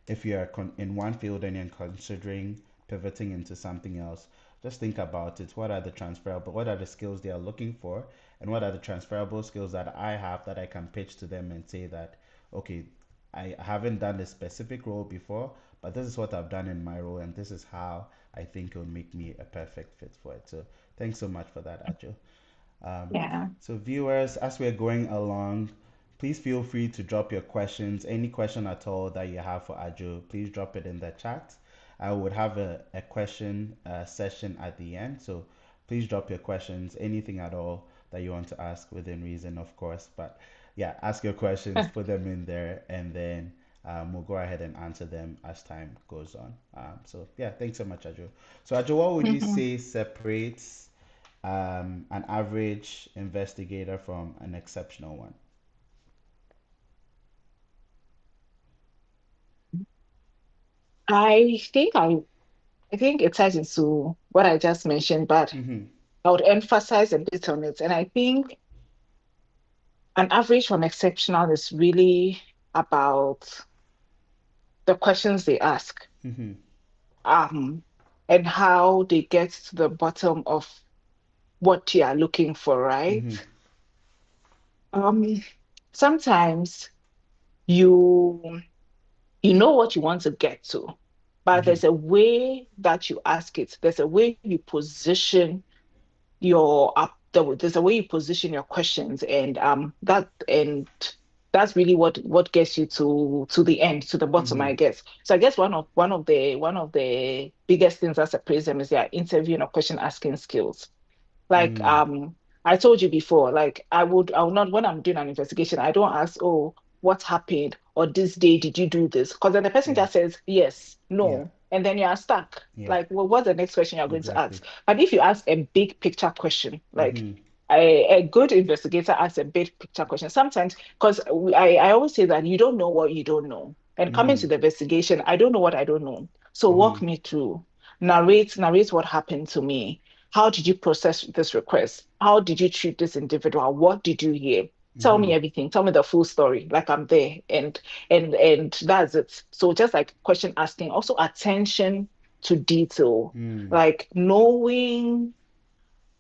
Speaker 1: If you're in one field and you're considering pivoting into something else, just think about it. What are the skills they are looking for, and what are the transferable skills that I have that I can pitch to them and say that, okay, I haven't done this specific role before, but this is what I've done in my role, and this is how I think it will make me a perfect fit for it. So thanks so much for that, Ajo. Um,
Speaker 2: Yeah.
Speaker 1: so viewers, as we're going along, please feel free to drop your questions. Any question at all that you have for Ajo, please drop it in the chat. I would have a question session at the end. So please drop your questions, anything at all that you want to ask within reason, of course. But yeah, ask your questions, put them in there, and then we'll go ahead and answer them as time goes on. So yeah, thanks so much, Ajo. So Ajo, what would you
Speaker 2: Mhm.
Speaker 1: say separates an average investigator from an exceptional one?
Speaker 2: I think I I think it ties into what I just mentioned, but
Speaker 1: Mm-hmm.
Speaker 2: I would emphasize a bit on it. And I think an average from exceptional is really about the questions they ask,
Speaker 1: Mm-hmm.
Speaker 2: um, and how they get to the bottom of what you are looking for, right?
Speaker 1: Mm-hmm.
Speaker 2: Um, Sometimes you you know what you want to get to, but
Speaker 1: Mm-hmm.
Speaker 2: there's a way that you ask it. There's a way you position your up there's a way you position your questions, and that's really what gets you to the end, to the bottom,
Speaker 1: Mm-hmm.
Speaker 2: I guess. So I guess one of the biggest things that separates them is their interviewing or question asking skills. Like
Speaker 1: Mm.
Speaker 2: I told you before, like I would not, when I'm doing an investigation, I don't ask, oh, what happened, or this day did you do this? Because then the person
Speaker 1: Yeah.
Speaker 2: just says yes,
Speaker 1: Yeah.
Speaker 2: no, and then you are stuck.
Speaker 1: Yeah.
Speaker 2: Like, well, what's the next question you're going to
Speaker 1: Exactly.
Speaker 2: ask? But if you ask a big picture question, like
Speaker 1: Mm-hmm.
Speaker 2: a good investigator asks a big picture question, sometimes, because I always say that you don't know what you don't know. And coming
Speaker 1: Mm-hmm.
Speaker 2: to the investigation, I don't know what I don't know. So
Speaker 1: Mm-hmm.
Speaker 2: walk me through, narrate what happened to me. How did you process this request? How did you treat this individual? What did you hear? Tell
Speaker 1: Mm-hmm.
Speaker 2: me everything. Tell me the full story. Like I'm there, and that's it. So just like question asking, also attention to detail,
Speaker 1: Mm.
Speaker 2: like knowing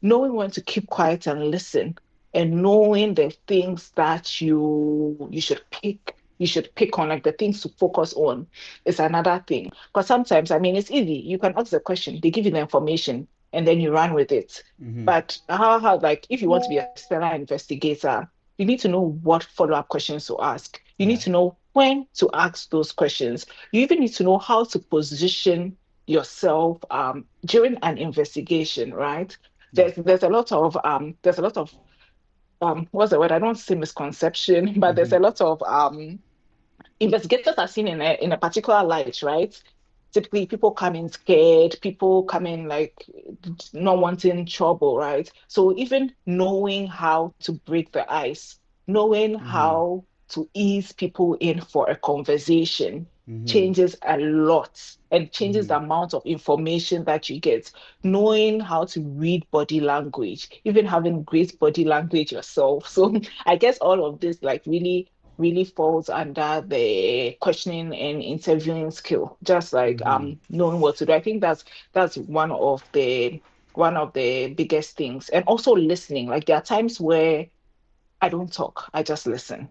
Speaker 2: when to keep quiet and listen, and knowing the things that you should pick on, like the things to focus on, is another thing. Because sometimes, I mean, it's easy. You can ask the question, they give you the information, and then you run with it.
Speaker 1: Mm-hmm.
Speaker 2: But how like if you want to be a stellar investigator, you need to know what follow-up questions to ask. You need
Speaker 1: Yeah.
Speaker 2: to know when to ask those questions. You even need to know how to position yourself during an investigation, right?
Speaker 1: Yeah.
Speaker 2: There's what's the word? I don't say misconception, but there's
Speaker 1: Mm-hmm.
Speaker 2: a lot of investigators are seen in a particular light, right? Typically, people come in scared, people come in like not wanting trouble, right? So even knowing how to break the ice, knowing
Speaker 1: Mm-hmm.
Speaker 2: how to ease people in for a conversation,
Speaker 1: Mm-hmm.
Speaker 2: changes a lot and changes
Speaker 1: Mm-hmm.
Speaker 2: the amount of information that you get. Knowing how to read body language, even having great body language yourself. So I guess all of this like really falls under the questioning and interviewing skill, just like
Speaker 1: Mm-hmm.
Speaker 2: knowing what to do. I think that's one of the biggest things. And also listening. Like there are times where I don't talk, I just listen.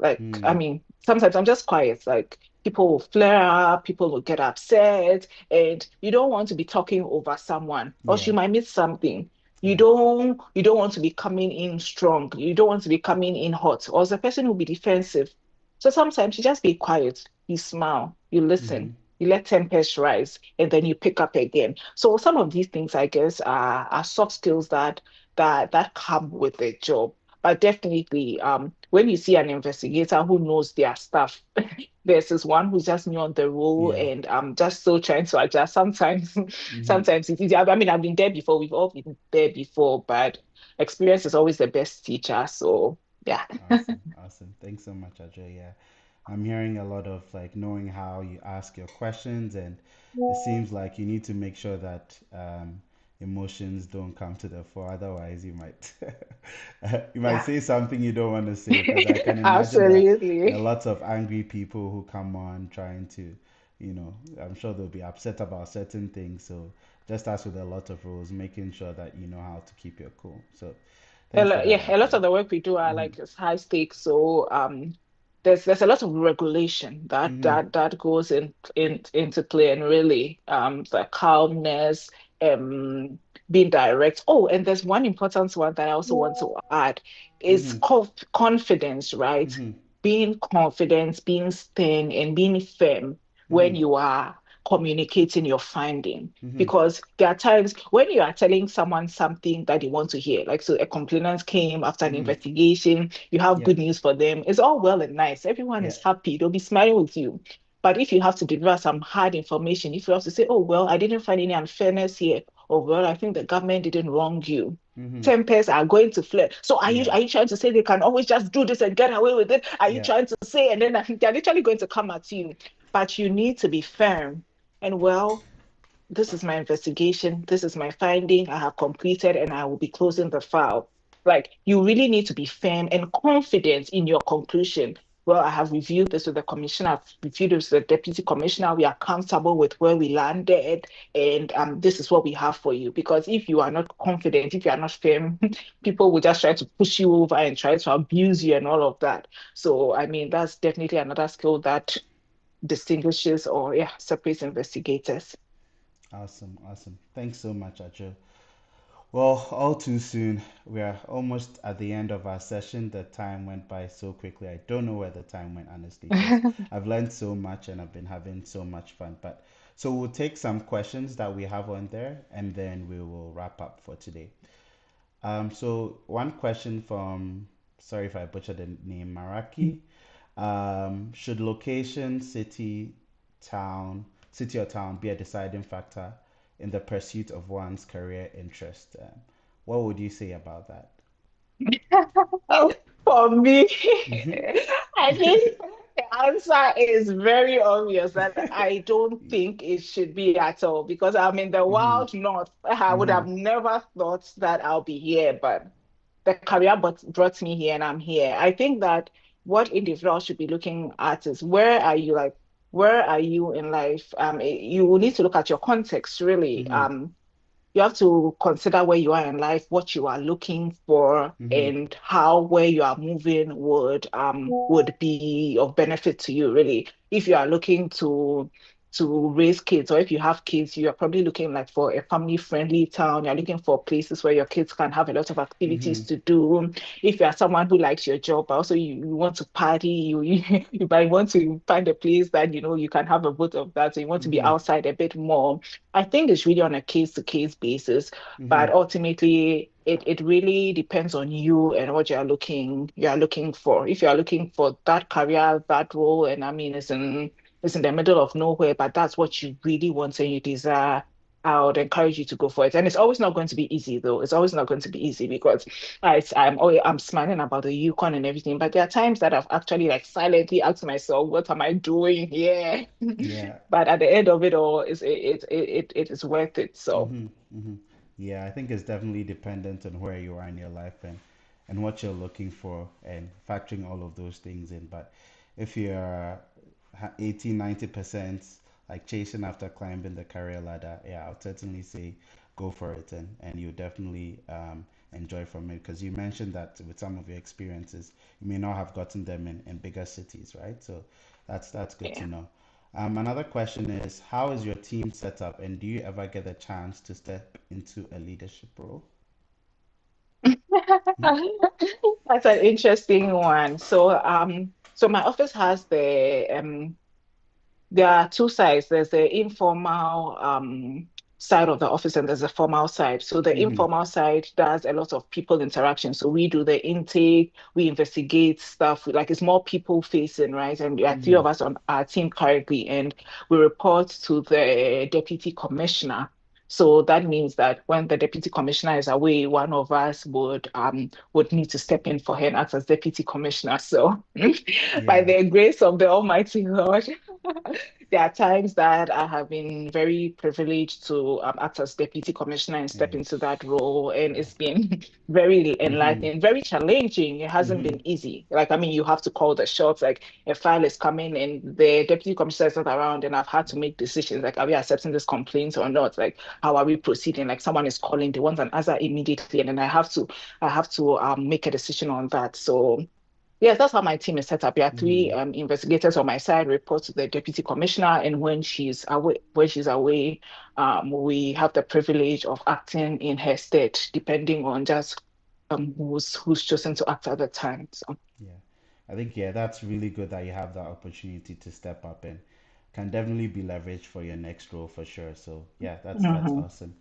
Speaker 2: Like, I
Speaker 1: Mm.
Speaker 2: mean, sometimes I'm just quiet. Like, people will flare up, people will get upset, and you don't want to be talking over someone, or
Speaker 1: Yeah.
Speaker 2: you might miss something. You
Speaker 1: Yeah.
Speaker 2: don't want to be coming in strong. You don't want to be coming in hot, or the person will be defensive. So sometimes you just be quiet, you smile, you
Speaker 1: Mm-hmm.
Speaker 2: listen, you let tempers rise, and then you pick up again. So some of these things, I guess, are soft skills that come with the job. But definitely, when you see an investigator who knows their stuff, versus one who's just new on the role
Speaker 1: Yeah.
Speaker 2: and just still trying to adjust. Sometimes,
Speaker 1: Mm-hmm.
Speaker 2: sometimes it's easy. I mean, I've been there before. We've all been there before, but experience is always the best teacher. So yeah.
Speaker 1: Awesome. Awesome. Thanks so much, Ajay. Yeah. I'm hearing a lot of like knowing how you ask your questions, and it seems like you need to make sure that emotions don't come to the fore. Otherwise, you might you might
Speaker 2: Yeah.
Speaker 1: say something you don't want to say. Because I can imagine that there are
Speaker 2: Absolutely.
Speaker 1: lots of angry people who come on trying to, I'm sure they'll be upset about certain things. So just as with a lot of rules, making sure that you know how to keep your cool. So thanks for that,
Speaker 2: Yeah, a lot
Speaker 1: Ajay.
Speaker 2: of the work we do are
Speaker 1: Mm-hmm.
Speaker 2: like it's high stakes. So there's a lot of regulation that
Speaker 1: Mm-hmm.
Speaker 2: that goes into play, and really the calmness, being direct. Oh, and there's one important one that I also want to add is
Speaker 1: Mm-hmm.
Speaker 2: confidence, right?
Speaker 1: Mm-hmm.
Speaker 2: Being confident, being stern, and being firm when
Speaker 1: Mm-hmm.
Speaker 2: you are communicating your finding,
Speaker 1: Mm-hmm.
Speaker 2: because there are times when you are telling someone something that they want to hear. Like, so a complainant came after an
Speaker 1: Mm-hmm.
Speaker 2: investigation, you have
Speaker 1: Yeah.
Speaker 2: good news for them. It's all well and nice. Everyone
Speaker 1: Yeah.
Speaker 2: is happy. They'll be smiling with you. But if you have to deliver some hard information, if you have to say, oh, well, I didn't find any unfairness here, or well, I think the government didn't wrong you.
Speaker 1: Mm-hmm.
Speaker 2: Tempers are going to flare. So are you
Speaker 1: Yeah.
Speaker 2: are you trying to say they can always just do this and get away with it? Are you
Speaker 1: Yeah.
Speaker 2: trying to say, and then they're literally going to come at you? But you need to be firm. And well, this is my investigation, this is my finding, I have completed, and I will be closing the file. Like, you really need to be firm and confident in your conclusion. Well, I have reviewed this with the commissioner, I've reviewed this with the deputy commissioner, we are comfortable with where we landed, and this is what we have for you. Because if you are not confident, if you are not firm, people will just try to push you over and try to abuse you and all of that. So, I mean, that's definitely another skill that distinguishes or, yeah, separates investigators.
Speaker 1: Awesome. Awesome. Thanks so much, Acho. Well, all too soon. We are almost at the end of our session. The time went by so quickly. I don't know where the time went, honestly, because I've learned so much and I've been having so much fun. But so we'll take some questions that we have on there and then we will wrap up for today. So one question from, sorry if I butchered the name, Maraki. Should location, city or town be a deciding factor in the pursuit of one's career interest? What would you say about that?
Speaker 2: Oh, for me,
Speaker 1: Hmm.
Speaker 2: I think the answer is very obvious that I don't think it should be at all, because I'm in the
Speaker 1: Hmm.
Speaker 2: wild north. I would
Speaker 1: Hmm.
Speaker 2: have never thought that I'll be here, but the career brought me here and I'm here. I think that what individuals should be looking at is where are you in life? You will need to look at your context, really.
Speaker 1: Hmm.
Speaker 2: You have to consider where you are in life, what you are looking for,
Speaker 1: Hmm.
Speaker 2: and how where you are moving would be of benefit to you, really. If you are looking to raise kids, or if you have kids, you are probably looking like for a family-friendly town. You're looking for places where your kids can have a lot of
Speaker 1: Hmm.
Speaker 2: activities to do. If you are someone who likes your job, but also you want to party, you might want to find a place that you can have a bit of that. So you want to be
Speaker 1: Hmm.
Speaker 2: outside a bit more. I think it's really on a case to case basis,
Speaker 1: Hmm.
Speaker 2: but ultimately it really depends on you and what you're looking for. If you're looking for that career, that role, and I mean it's in the middle of nowhere, but that's what you really want and you desire. I would encourage you to go for it. And it's always not going to be easy, though. It's always not going to be easy because I'm smiling about the Yukon and everything, but there are times that I've actually like silently asked myself, "What am I doing here?"
Speaker 1: Yeah.
Speaker 2: But at the end of it all, it is worth it. So
Speaker 1: Mm-hmm. Mm-hmm. Yeah, I think it's definitely dependent on where you are in your life and what you're looking for and factoring all of those things in. But if you're 80, 90% like chasing after climbing the career ladder, yeah, I'll certainly say go for it and you definitely enjoy from it because you mentioned that with some of your experiences, you may not have gotten them in bigger cities, right? So that's good to
Speaker 2: yeah.
Speaker 1: know. Another question is, how is your team set up, and do you ever get a chance to step into a leadership role?
Speaker 2: That's an interesting one. So my office has there are two sides. There's the informal side of the office and there's a formal side. So the
Speaker 1: Mm-hmm.
Speaker 2: informal side does a lot of people interaction. So we do the intake, we investigate stuff. Like it's more people facing, right? And there are three
Speaker 1: Mm-hmm.
Speaker 2: of us on our team currently, and we report to the deputy commissioner. So that means that when the deputy commissioner is away, one of us would need to step in for her and act as deputy commissioner. So by
Speaker 1: Yeah.
Speaker 2: the grace of the Almighty God, there are times that I have been very privileged to act as deputy commissioner and step
Speaker 1: Hey.
Speaker 2: into that role. And it's been very
Speaker 1: Mm-hmm.
Speaker 2: enlightening, very challenging. It hasn't
Speaker 1: Mm-hmm.
Speaker 2: been easy. Like, I mean, you have to call the shots. Like, a file is coming and the deputy commissioner is not around, and I've had to make decisions. Like, are we accepting this complaint or not? Like, how are we proceeding? Like, someone is calling, they want an answer immediately, and then I have to make a decision on that. So yes, that's how my team is set up. There are
Speaker 1: Mm-hmm.
Speaker 2: three investigators on my side, report to the deputy commissioner, and when she's away, we have the privilege of acting in her stead, depending on just who's chosen to act at the time. So,
Speaker 1: Yeah. I think yeah, that's really good that you have that opportunity to step up and can definitely be leveraged for your next role for sure. So yeah, that's
Speaker 2: mhm.
Speaker 1: awesome.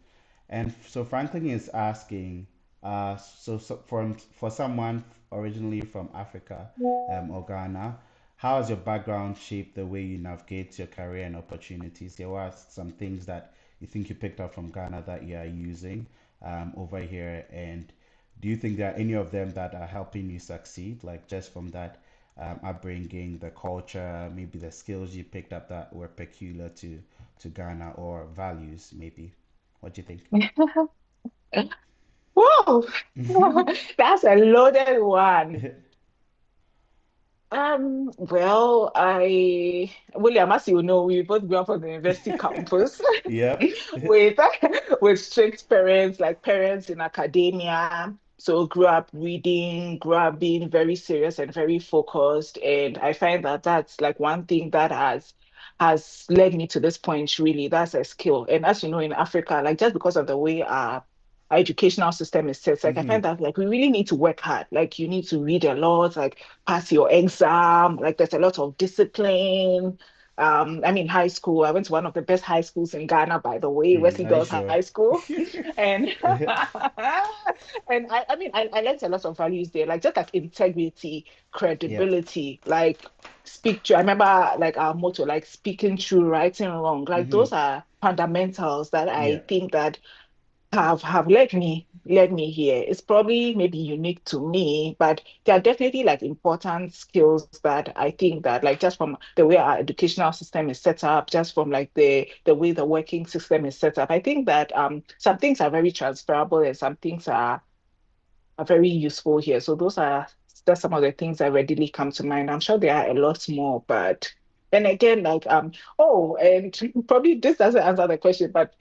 Speaker 1: And so Franklin is asking, for someone originally from Africa, or Ghana, how has your background shaped the way you navigate your career and opportunities? There were some things that you think you picked up from Ghana that you are using over here, and do you think there are any of them that are helping you succeed, like just from that upbringing, the culture, maybe the skills you picked up that were peculiar to Ghana or values, maybe? What do you think?
Speaker 2: Whoa, that's a loaded one. Well, William, as you know, we both grew up on the university campus
Speaker 1: Yep.
Speaker 2: with with strict parents, like parents in academia. So grew up reading, grew up being very serious and very focused. And I find that that's like one thing that has led me to this point, really. That's a skill. And as you know, in Africa, like just because of the way our educational system is set, like I
Speaker 1: Hmm.
Speaker 2: find that like we really need to work hard. Like you need to read a lot, like pass your exam. Like there's a lot of discipline. I mean, high school. I went to one of the best high schools in Ghana, by the way,
Speaker 1: Mm,
Speaker 2: Wesley
Speaker 1: are you
Speaker 2: Girls
Speaker 1: sure?
Speaker 2: High School, and and I mean, I learned a lot of values there, like just like integrity,
Speaker 1: Yep.
Speaker 2: credibility, like speak true. I remember like our motto, like speaking true, righting wrong. Like
Speaker 1: Hmm.
Speaker 2: those are fundamentals that
Speaker 1: Yeah.
Speaker 2: I think that have led me here. It's probably maybe unique to me, but there are definitely like important skills that I think that like just from the way our educational system is set up, just from like the way the working system is set up, I think that some things are very transferable and some things are very useful here. So those are just some of the things that readily come to mind. I'm sure there are a lot more, but then again, like oh, and probably this doesn't answer the question, but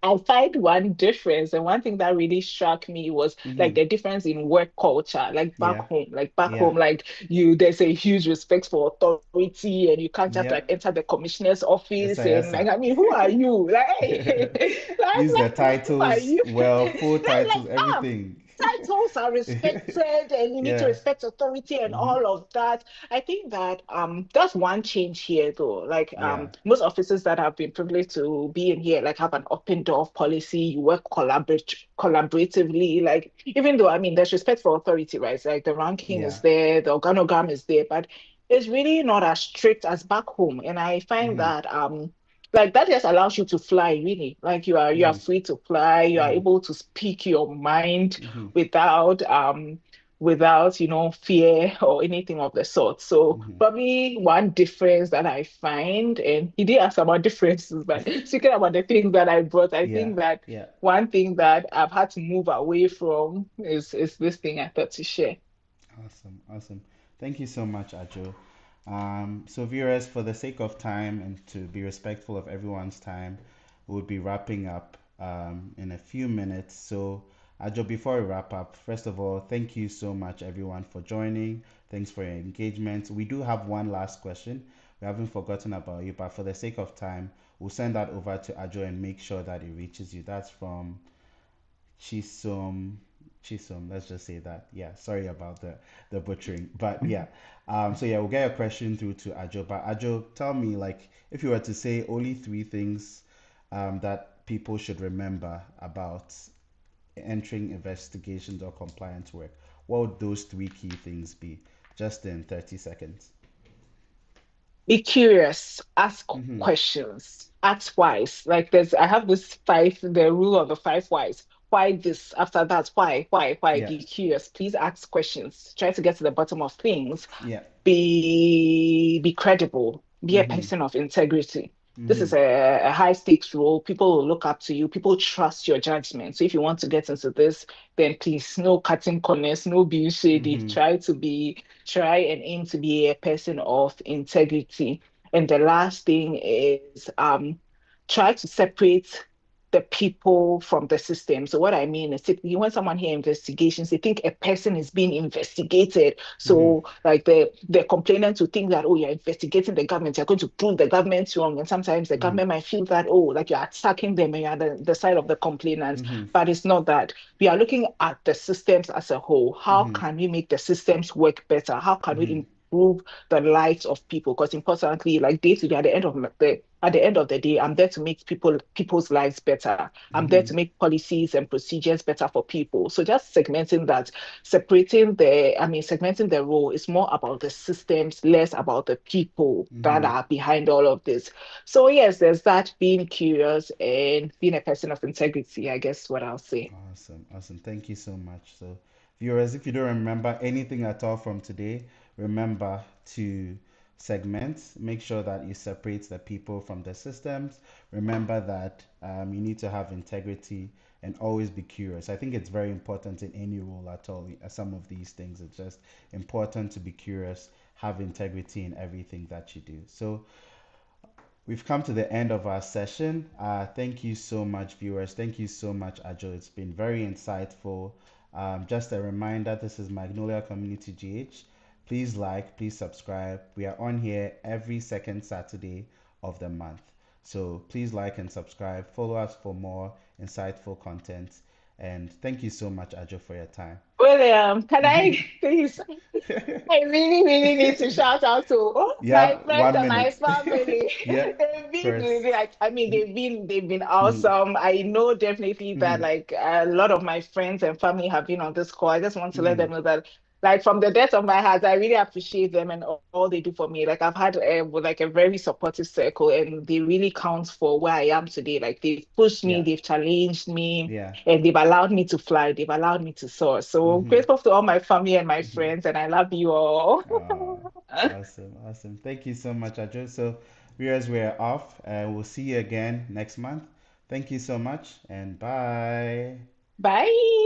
Speaker 2: I find one difference, and one thing that really struck me was like
Speaker 1: Hmm.
Speaker 2: the difference in work culture, like back
Speaker 1: Yeah.
Speaker 2: home. Like back
Speaker 1: Yeah.
Speaker 2: home, like there's a huge respect for authority, and you can't just like
Speaker 1: Yep.
Speaker 2: enter the commissioner's
Speaker 1: Yes,
Speaker 2: office
Speaker 1: sir.
Speaker 2: and
Speaker 1: Yes,
Speaker 2: like,
Speaker 1: sir.
Speaker 2: I mean, who are you? Like,
Speaker 1: Use the
Speaker 2: who are
Speaker 1: titles
Speaker 2: you?
Speaker 1: well, full
Speaker 2: Like,
Speaker 1: titles, everything.
Speaker 2: titles are respected and you need to
Speaker 1: Yeah.
Speaker 2: respect authority and
Speaker 1: Hmm.
Speaker 2: all of that. I think that that's one change here though. Like
Speaker 1: Yeah.
Speaker 2: most offices that have been privileged to be in here like have an open door policy, you work collaboratively. Like even though I mean there's respect for authority, right? Like the ranking is
Speaker 1: Yeah.
Speaker 2: there, the organogram is there, but it's really not as strict as back home. And I find
Speaker 1: Hmm.
Speaker 2: that like that just allows you to fly, really. Like you are
Speaker 1: Mm-hmm.
Speaker 2: free to fly, you are
Speaker 1: Mm-hmm.
Speaker 2: able to speak your mind
Speaker 1: Mm-hmm.
Speaker 2: without without fear or anything of the sort. So
Speaker 1: Mm-hmm.
Speaker 2: probably one difference that I find, and he did ask about differences, but speaking about the things that I brought, I
Speaker 1: Yeah.
Speaker 2: think that
Speaker 1: Yeah.
Speaker 2: one thing that I've had to move away from is this thing I thought to share.
Speaker 1: Awesome. Awesome. Thank you so much, Ajo. So viewers, for the sake of time and to be respectful of everyone's time, we'll be wrapping up in a few minutes. So, Ajo, before we wrap up, first of all, thank you so much, everyone, for joining. Thanks for your engagement. We do have one last question. We haven't forgotten about you, but for the sake of time, we'll send that over to Ajo and make sure that it reaches you. That's from Chisom, Chisom, let's just say that. Yeah, sorry about the butchering. But yeah. So yeah, we'll get a question through to Ajo. But Ajo, tell me, like, if you were to say only three things that people should remember about entering investigations or compliance work, what would those three key things be? Just in 30 seconds.
Speaker 2: Be curious, ask
Speaker 1: Mm-hmm.
Speaker 2: questions, ask whys. Like I have this the rule of the five whys. Why this? After that, why?
Speaker 1: Yeah.
Speaker 2: Be curious. Please ask questions. Try to get to the bottom of things.
Speaker 1: Yeah.
Speaker 2: Be credible. Be a
Speaker 1: Mm-hmm.
Speaker 2: person of integrity. This
Speaker 1: Mm-hmm.
Speaker 2: is a high stakes role. People will look up to you. People trust your judgment. So if you want to get into this, then please no cutting corners, no being shady.
Speaker 1: Mm-hmm.
Speaker 2: Try and aim to be a person of integrity. And the last thing is try to separate the people from the system. So what I mean is typically when someone hear investigations, they think a person is being investigated.
Speaker 1: Mm-hmm.
Speaker 2: So like the complainant to think that, oh, you're investigating the government, you're going to prove the government's wrong. And sometimes the
Speaker 1: Mm-hmm.
Speaker 2: government might feel that, oh, like you're attacking them and you're the side of the complainant.
Speaker 1: Mm-hmm.
Speaker 2: But it's not that. We are looking at the systems as a whole. How
Speaker 1: Mm-hmm.
Speaker 2: can we make the systems work better? How can we
Speaker 1: Mm-hmm.
Speaker 2: improve the lives of people? Because importantly, like day to day, at the end of the day, I'm there to make people's lives better. I'm there
Speaker 1: Mm-hmm.
Speaker 2: to make policies and procedures better for people. So just segmenting that, segmenting the role is more about the systems, less about the people that
Speaker 1: Mm-hmm.
Speaker 2: are behind all of this. So yes, there's that being curious and being a person of integrity, I guess what I'll say.
Speaker 1: Awesome, awesome. Thank you so much. So, viewers, if you don't remember anything at all from today, remember to segment. Make sure that you separate the people from the systems. Remember that you need to have integrity and always be curious. I think it's very important in any role at all. Some of these things, it's just important to be curious, have integrity in everything that you do. So, we've come to the end of our session. Thank you so much, viewers. Thank you so much, Ajo. It's been very insightful. Just a reminder, this is Magnolia Community GH. Please like, please subscribe. We are on here every second Saturday of the month. So please like and subscribe. Follow us for more insightful content. And thank you so much, Ajo, for your time.
Speaker 2: William, can I please? I really, really need to shout out to
Speaker 1: You
Speaker 2: my
Speaker 1: have
Speaker 2: friends
Speaker 1: one
Speaker 2: and my
Speaker 1: minute.
Speaker 2: family.
Speaker 1: Yeah,
Speaker 2: They've been
Speaker 1: first.
Speaker 2: really like, I mean, they've been awesome. I know definitely that
Speaker 1: Mhm,
Speaker 2: like a lot of my friends and family have been on this call. I just want to let
Speaker 1: mhm.
Speaker 2: them know that like from the depth of my heart, I really appreciate them and all they do for me. Like I've had like a very supportive circle and they really count for where I am today. Like they've pushed me,
Speaker 1: Yeah,
Speaker 2: they've challenged me
Speaker 1: yeah.
Speaker 2: and they've allowed me to fly. They've allowed me to soar. So
Speaker 1: Mm-hmm.
Speaker 2: grateful to all my family and my
Speaker 1: Mm-hmm.
Speaker 2: friends, and I love you all.
Speaker 1: Awesome, awesome. Thank you so much, Ajo. So, viewers, we're off, and we'll see you again next month. Thank you so much, and bye.
Speaker 2: Bye.